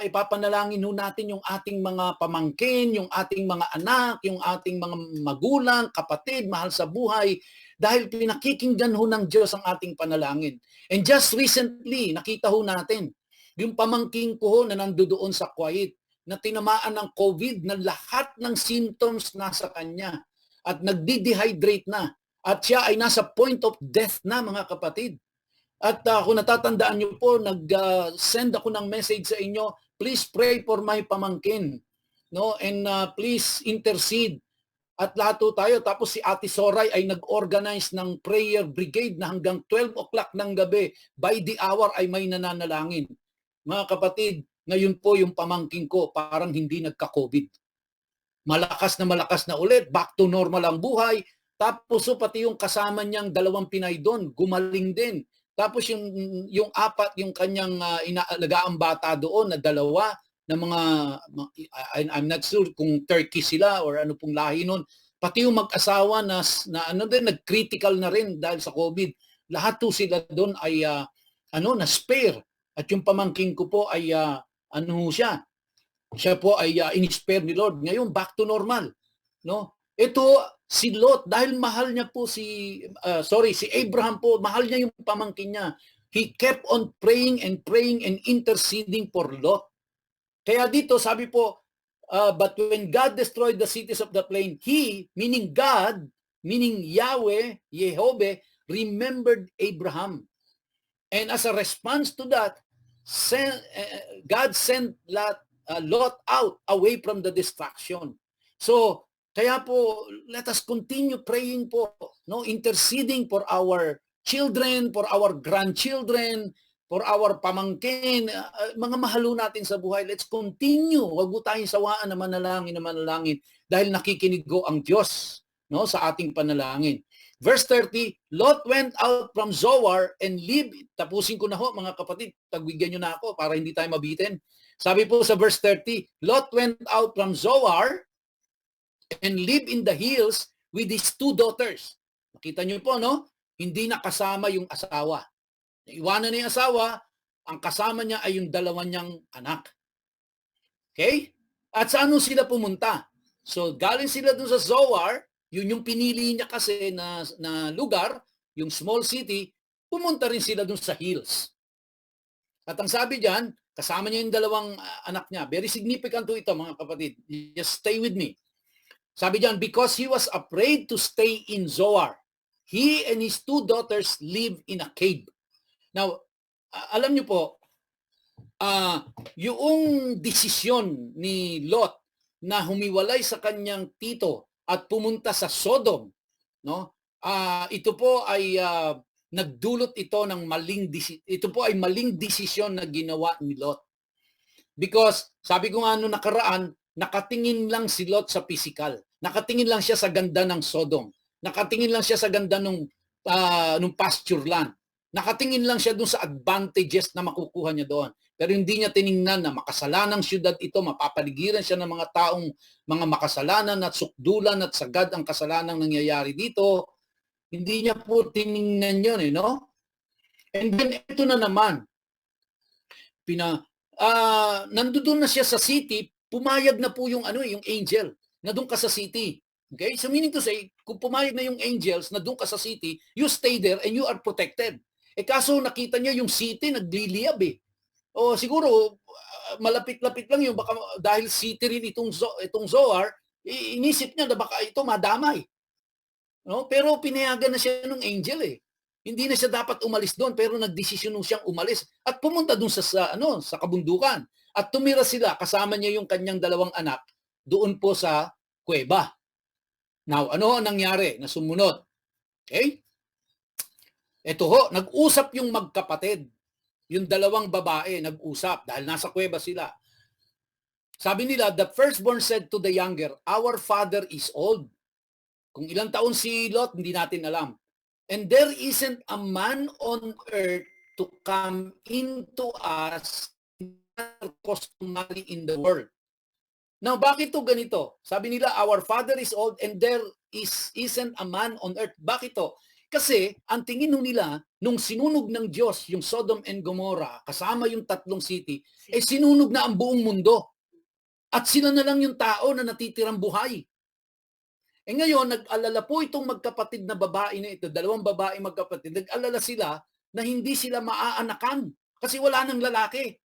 ipapanalangin ho natin yung ating mga pamangkin, yung ating mga anak, yung ating mga magulang, kapatid, mahal sa buhay, dahil pinakikinggan ho ng Diyos ang ating panalangin. And just recently, nakita ho natin, yung pamangkin ko ho na nandoon sa Kuwait, na tinamaan ng COVID, na lahat ng symptoms nasa kanya, at nagdi-dehydrate na, at siya ay nasa point of death na, mga kapatid. At kung natatandaan niyo po, nag-send ako ng message sa inyo, please pray for my pamangkin. No? And please intercede. At lahat tayo, tapos si Ate Soray ay nag-organize ng prayer brigade na hanggang 12 o'clock ng gabi, by the hour ay may nananalangin. Mga kapatid, ngayon po yung pamangkin ko parang hindi nagka-COVID. Malakas na ulit, back to normal ang buhay. Tapos pati yung kasama niyang 2 Pinay doon, gumaling din. Tapos yung 4, yung kanyang inaalagaan bata doon na 2 na mga, I'm not sure kung Turkey sila or ano pong lahi noon. Pati yung mag-asawa na ano din, nag-critical na rin dahil sa COVID. Lahat to sila doon ay na spare. At yung pamangkin ko po ay siya po ay in-spare ni Lord. Ngayon back to normal, no? Ito si Lot, dahil mahal niya po si Abraham po, mahal niya yung pamangkin niya. He kept on praying and interceding for Lot. Kaya dito sabi po, but when God destroyed the cities of the plain, He, meaning God, meaning Yahweh, Jehovah, remembered Abraham. And as a response to that, God sent Lot out away from the destruction. So, kaya po, let us continue praying po, no, interceding for our children, for our grandchildren, for our pamangkin, mga mahalo natin sa buhay. Let's continue. Huwag tayong sawaan na manalangin dahil nakikinig ko ang Diyos, no, sa ating panalangin. Verse 30, Lot went out from Zoar and lived. Tapusin ko na ho, mga kapatid. Tagbigyan nyo na ako para hindi tayo mabitin. Sabi po sa verse 30, Lot went out from Zoar and lived in the hills with his 2 daughters. Makita nyo po, no? Hindi nakasama yung asawa. Iwanan niya yung asawa, ang kasama niya ay yung 2 niyang anak. Okay? At saan sila pumunta? So, galing sila dun sa Zoar, yun yung pinili niya kasi na lugar, yung small city, pumunta rin sila dun sa hills. At ang sabi diyan, kasama niya yung 2 anak niya. Very significant to ito, mga kapatid. Just stay with me. Sabi diyan, because he was afraid to stay in Zoar, he and his 2 daughters lived in a cave. Now, alam niyo po, yung desisyon ni Lot na humiwalay sa kanyang tito at pumunta sa Sodom, no? Ito po ay nagdulot ito ng maling desisyon na ginawa ni Lot. Because sabi ko nga noong nakaraan, nakatingin lang si Lot sa physical. Nakatingin lang siya sa ganda ng Sodom. Nakatingin lang siya sa ganda nung pasture land. Nakatingin lang siya dun sa advantages na makukuha niya doon. Pero hindi niya tiningnan na makasalanang syudad ito, mapapaligiran siya ng mga taong mga makasalanan at sukdulan at sagad ang kasalanang nangyayari dito. Hindi niya po tiningnan yun, no? And then ito na naman, nandoon na siya sa city, pumayag na po yung yung angel na doon ka sa city. Okay? So meaning to say, kung pumayag na yung angels na doon ka sa city, you stay there and you are protected. Kaso nakita niya yung city nagliliyab O siguro malapit-lapit lang yung baka dahil city rin itong Zoar, inisip niya na baka ito madamay. No? Pero pinayagan na siya ng angel Hindi na siya dapat umalis doon pero nagdesisyon siyang umalis at pumunta doon sa kabundukan. At tumira sila kasama niya yung kanyang 2 anak doon po sa kuweba. Now, ano ang nangyari na sumunod? Okay? Ito ho, nag-usap yung magkapatid. Yung 2 babae nag-usap dahil nasa kuweba sila. Sabi nila, the firstborn said to the younger, our father is old. Kung ilang taon si Lot, hindi natin alam. And there isn't a man on earth to come into us customary in the world. Now, bakit to ganito? Sabi nila, our father is old and there isn't a man on earth. Bakit to? Kasi ang tingin nila, nung sinunog ng Diyos yung Sodom and Gomorrah, kasama yung tatlong city, sinunog na ang buong mundo. At sila na lang yung tao na natitirang buhay. Ngayon, nag-alala po itong magkapatid na babae na ito, dalawang babae magkapatid, nag-alala sila na hindi sila maaanakan kasi wala nang lalaki.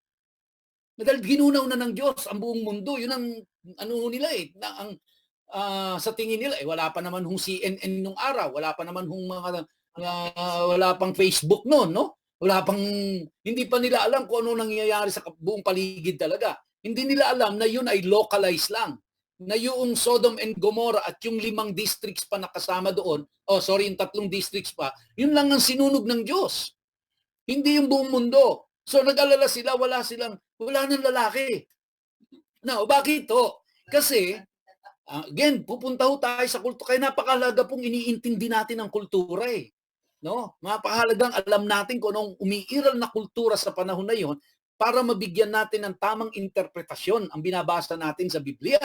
Dahil ginunaw na ng Diyos ang buong mundo. Yun ang ano nila sa tingin nila, wala pa naman hong CNN nung araw, wala pa naman hong wala pang Facebook noon, no? Hindi pa nila alam kung ano nangyayari sa buong paligid talaga. Hindi nila alam na yun ay localized lang. Na yung Sodom and Gomorrah at yung 5 districts pa nakasama doon, yung 3 districts pa, yun lang ang sinunog ng Diyos. Hindi yung buong mundo. So nag-alala sila, wala nang lalaki. Now, bakit ito? Kasi, again, pupunta ho tayo sa kultura. Kaya napakahalaga pong iniintindi natin ang kultura eh. No? Napakahalagang alam natin kung anong umiiral na kultura sa panahon na yon para mabigyan natin ng tamang interpretasyon ang binabasa natin sa Biblia.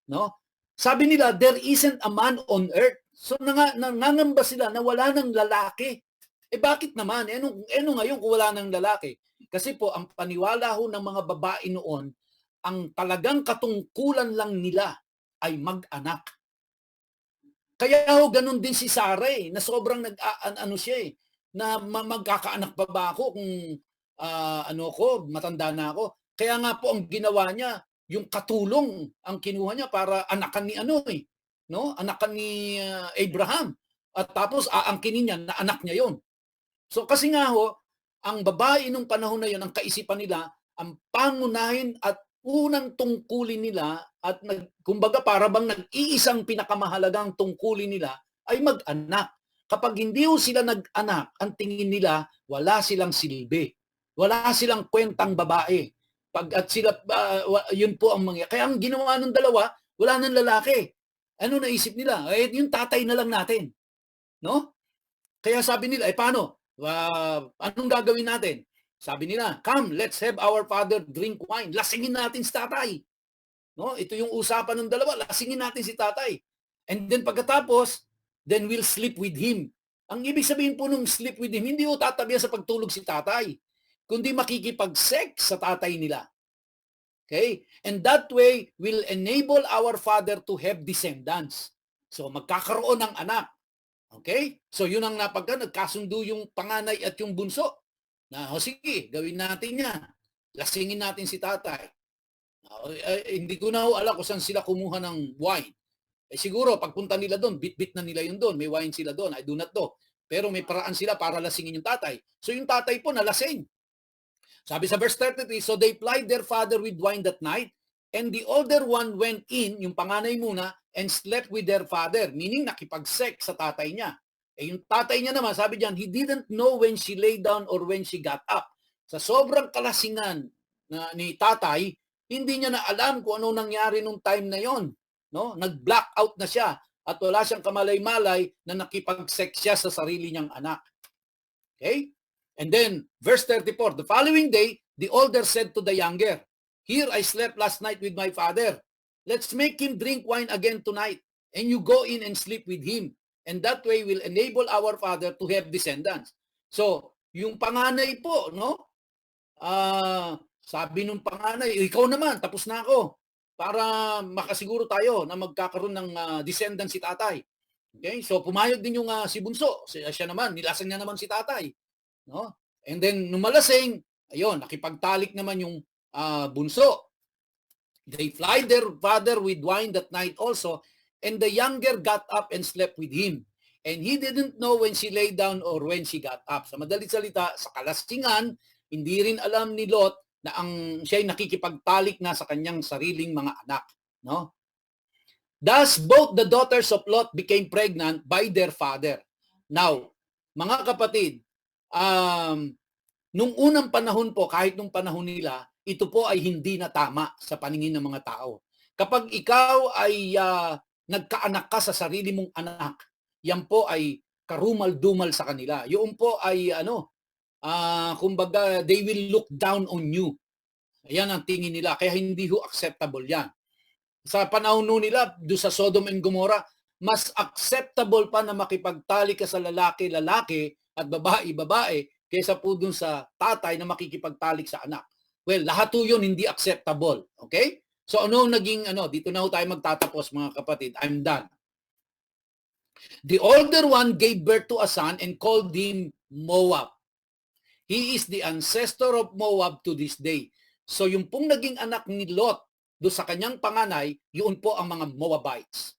No? Sabi nila, there isn't a man on earth. So nangangamba sila na wala ng lalaki. Bakit naman? Ano ngayon kung wala ng lalaki? Kasi po, ang paniwala ho ng mga babae noon, ang talagang katungkulan lang nila ay mag-anak. Kaya ho, ganun din si Sarah na sobrang na magkakaanak pa ba ako kung matanda na ako. Kaya nga po ang ginawa niya, yung katulong ang kinuha niya para anakan ni no? Anakan ni Abraham. At tapos aangkinin niya na anak niya yon. So kasi nga ho, ang babae nung panahon na yon, ang kaisipan nila, ang pangunahin at unang tungkulin nila at kumbaga para bang nag-iisang pinakamahalagang tungkulin nila ay mag-anak. Kapag hindi ho sila nag-anak, ang tingin nila wala silang silbi. Wala silang kwentang babae. At sila, yun po ang mangyayari. Kaya ang ginawa ng dalawa, wala nang lalaki. Ano naisip nila? Yung tatay na lang natin. No? Kaya sabi nila, paano? Anong gagawin natin? Sabi nila, come, let's have our father drink wine. Lasingin natin si tatay. No? Ito yung usapan ng dalawa. Lasingin natin si tatay. And then pagkatapos, then we'll sleep with him. Ang ibig sabihin po nung sleep with him, hindi ho tatabihan sa pagtulog si tatay, kundi makikipag-sex sa tatay nila. Okay? And that way will enable our father to have descendants. So magkakaroon ng anak. Okay? So yun ang nagkasundo yung panganay at yung bunso. Na, sige, gawin natin yan. Lasingin natin si tatay. Hindi ko na alam kung saan sila kumuha ng wine. Siguro, pagpunta nila doon, bit-bit na nila yun doon. May wine sila doon. I do not know. Pero may paraan sila para lasingin yung tatay. So yung tatay po nalasing. Sabi sa verse 33, so they plied their father with wine that night, and the older one went in, yung panganay muna, and slept with their father, meaning nakipag-sex sa tatay niya. Yung tatay niya naman, sabi diyan, he didn't know when she lay down or when she got up. Sa sobrang kalasingan ni tatay, hindi niya na alam kung ano nangyari nung time na yon. No? Nag-blackout na siya at wala siyang kamalay-malay na nakipag-sex siya sa sarili niyang anak. Okay? And then, verse 34, the following day, the older said to the younger, here I slept last night with my father. Let's make him drink wine again tonight, and you go in and sleep with him. And that way will enable our father to have descendants. So, yung panganay po, no? Sabi nung panganay, ikaw naman, tapos na ako. Para makasiguro tayo na magkakaroon ng descendants si tatay. Okay? So, pumayag din yung si bunso. Siya naman, nilasang niya naman si tatay. No? And then, nung malasing, ayun, nakipagtalik naman yung bunso. They plied their father with wine that night also, and the younger got up and slept with him. And he didn't know when she lay down or when she got up. Sa madalit salita, sa kalasingan, hindi rin alam ni Lot na siya'y nakikipagtalik na sa kanyang sariling mga anak. No? Thus, both the daughters of Lot became pregnant by their father. Now, mga kapatid, nung unang panahon po, kahit nung panahon nila, ito po ay hindi na tama sa paningin ng mga tao. Kapag ikaw ay nagkaanak ka sa sarili mong anak, yan po ay karumal-dumal sa kanila. Yun po ay kumbaga they will look down on you. Ayan ang tingin nila, kaya hindi ho acceptable yan. Sa panahon nila, do sa Sodom and Gomorrah, mas acceptable pa na makipagtali ka sa lalaki-lalaki at babae-babae kaysa po dun sa tatay na makikipagtalik sa anak. Well, lahat po yun hindi acceptable. Okay? So ano naging dito na ho tayo magtatapos mga kapatid. I'm done. The older one gave birth to a son and called him Moab. He is the ancestor of Moab to this day. So yung pong naging anak ni Lot do sa kanyang panganay, yun po ang mga Moabites.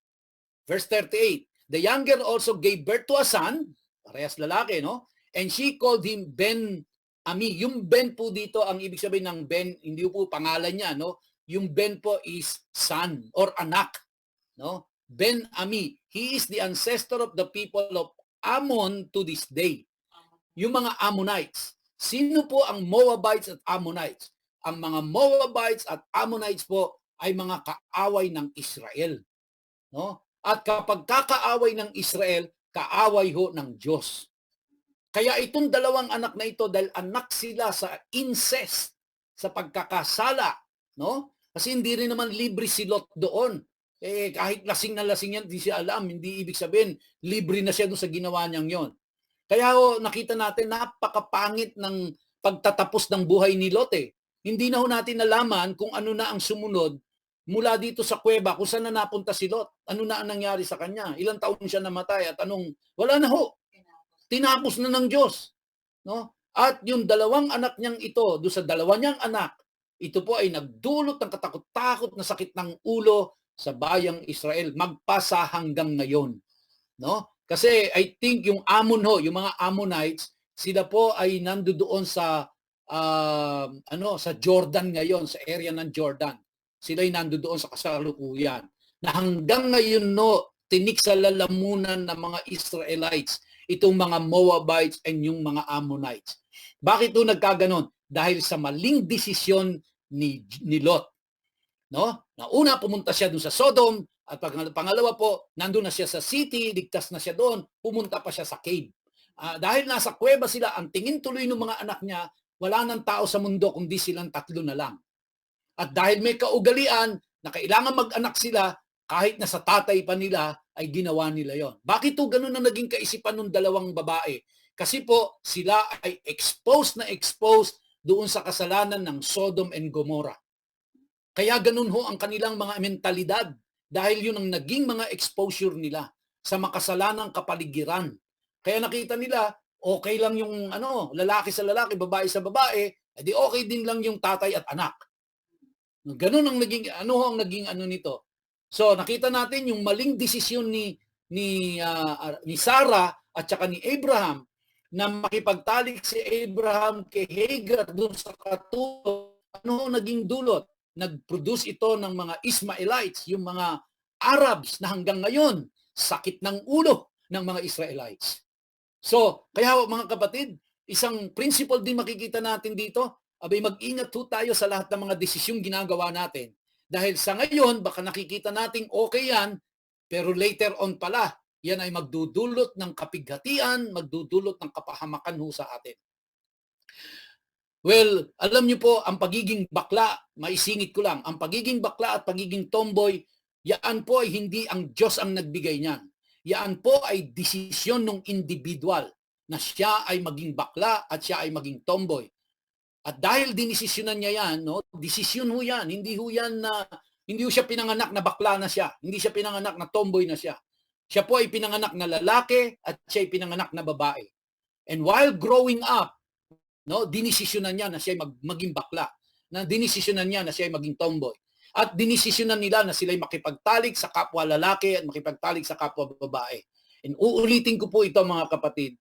Verse 38, the younger also gave birth to a son, parehas lalaki, no? And she called him Ben-Ami. Yung Ben po dito, ang ibig sabihin ng Ben, hindi po pangalan niya, no? Yung Ben po is son or anak, no? Ben-Ami. He is the ancestor of the people of Ammon to this day. Yung mga Ammonites. Sino po ang Moabites at Ammonites? Ang mga Moabites at Ammonites po ay mga kaaway ng Israel. No? At kapag kakaaway ng Israel, kaaway ho ng Diyos. Kaya itong dalawang anak na ito, dahil anak sila sa incest, sa pagkakasala, no? Kasi hindi rin naman libre si Lot doon. Kahit lasing na lasing yan, hindi siya alam. Hindi ibig sabihin, libre na siya doon sa ginawa niyang yon. Kaya nakita natin, napakapangit ng pagtatapos ng buhay ni Lot Hindi na ho natin nalaman kung ano na ang sumunod mula dito sa kuweba, kung saan na napunta si Lot. Ano na ang nangyari sa kanya? Ilang taon siya namatay at wala na ho. Tinapos na ng Diyos. No? At yung dalawang anak niyang ito, doon sa dalawa niyang anak, ito po ay nagdulot ng katakot-takot na sakit ng ulo sa bayang Israel. Magpasa hanggang ngayon. No? Kasi I think yung Ammon yung mga Ammonites, sila po ay nandoon sa sa Jordan ngayon, sa area ng Jordan. Sila ay nandoon sa kasalukuyan. Na hanggang ngayon tinik sa lalamunan ng mga Israelites itong mga Moabites and yung mga Ammonites. Bakit nagkaganon? Dahil sa maling desisyon ni Lot. No? Una pumunta siya doon sa Sodom at pangalawa po, nandun na siya sa city, ligtas na siya doon, pumunta pa siya sa cave. Dahil nasa kuweba sila, ang tingin tuloy ng mga anak niya, wala nang tao sa mundo kundi silang tatlo na lang. At dahil may kaugalian na kailangan mag-anak sila, kahit na sa tatay pa nila, ay ginawa nila yon. Bakit ganun ang naging kaisipan ng dalawang babae? Kasi po, sila ay exposed doon sa kasalanan ng Sodom and Gomorrah. Kaya ganun ho ang kanilang mga mentalidad dahil yun ang naging mga exposure nila sa makasalanang kapaligiran. Kaya nakita nila, okay lang yung lalaki sa lalaki, babae sa babae, edi okay din lang yung tatay at anak. Ganun ang naging nito. So nakita natin yung maling desisyon ni Sarah at saka ni Abraham na makipagtalik si Abraham kay Hagar doon sa katulong. Naging dulot? Nag-produce ito ng mga Ismaelites, yung mga Arabs na hanggang ngayon sakit ng ulo ng mga Israelites. So, kaya mga kapatid, isang principle din makikita natin dito, mag-ingat tayo sa lahat ng mga desisyong ginagawa natin. Dahil sa ngayon, baka nakikita natin okay yan, pero later on pala, yan ay magdudulot ng kapighatian, magdudulot ng kapahamakan sa atin. Well, alam niyo po, ang pagiging bakla, maisingit ko lang, ang pagiging bakla at pagiging tomboy, yan po ay hindi ang Diyos ang nagbigay niyan. Yan po ay desisyon ng individual na siya ay maging bakla at siya ay maging tomboy. At dahil dinisisyonan niya yan, desisyon ho yan, hindi ho siya pinanganak na bakla na siya, hindi siya pinanganak na tomboy na siya. Siya po ay pinanganak na lalaki at siya ay pinanganak na babae. And while growing up, dinisisyonan niya na siya ay maging bakla, na dinisisyonan niya na siya ay maging tomboy. At dinisisyonan nila na sila ay makipagtalik sa kapwa lalaki at makipagtalik sa kapwa babae. And uulitin ko po ito mga kapatid,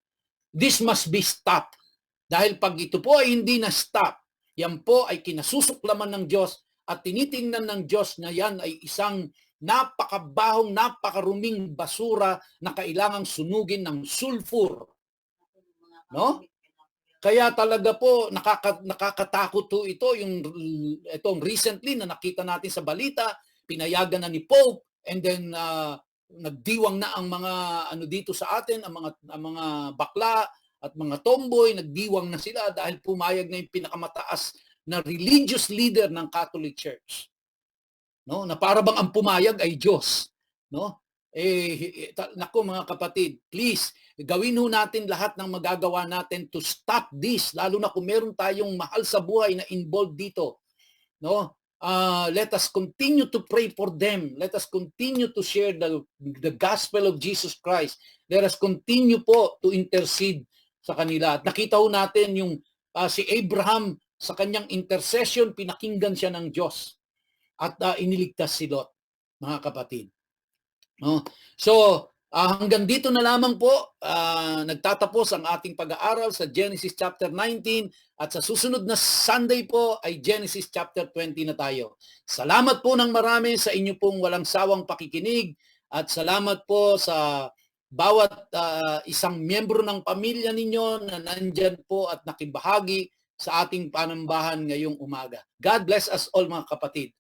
this must be stopped. Dahil pag ito po ay hindi na stop, yan po ay kinasusuklaman ng Diyos at tinitingnan ng Diyos na yan ay isang napakabahong, napakaruming basura na kailangang sunugin ng sulfur. No? Kaya talaga po nakakatakot po ito, itong recently na nakita natin sa balita, pinayagan na ni Pope, and then nagdiwang na ang mga dito sa atin, ang mga bakla at mga tomboy, nagdiwang na sila dahil pumayag na yung pinakamataas na religious leader ng Catholic Church. No, na para bang ang pumayag ay Diyos, no? Nako mga kapatid, please gawin ho natin lahat ng magagawa natin to stop this, lalo na kung meron tayong mahal sa buhay na involved dito, no? Let us continue to pray for them. Let us continue to share the gospel of Jesus Christ. Let us continue po to intercede sa kanila. At nakita ho natin yung si Abraham sa kanyang intercession, pinakinggan siya ng Diyos at iniligtas si Lot, mga kapatid. No? So, hanggang dito na lamang po, nagtatapos ang ating pag-aaral sa Genesis chapter 19 at sa susunod na Sunday po ay Genesis chapter 20 na tayo. Salamat po ng marami sa inyo pong walang sawang pakikinig at salamat po sa bawat isang miyembro ng pamilya ninyo na nandyan po at nakibahagi sa ating panambahan ngayong umaga. God bless us all mga kapatid.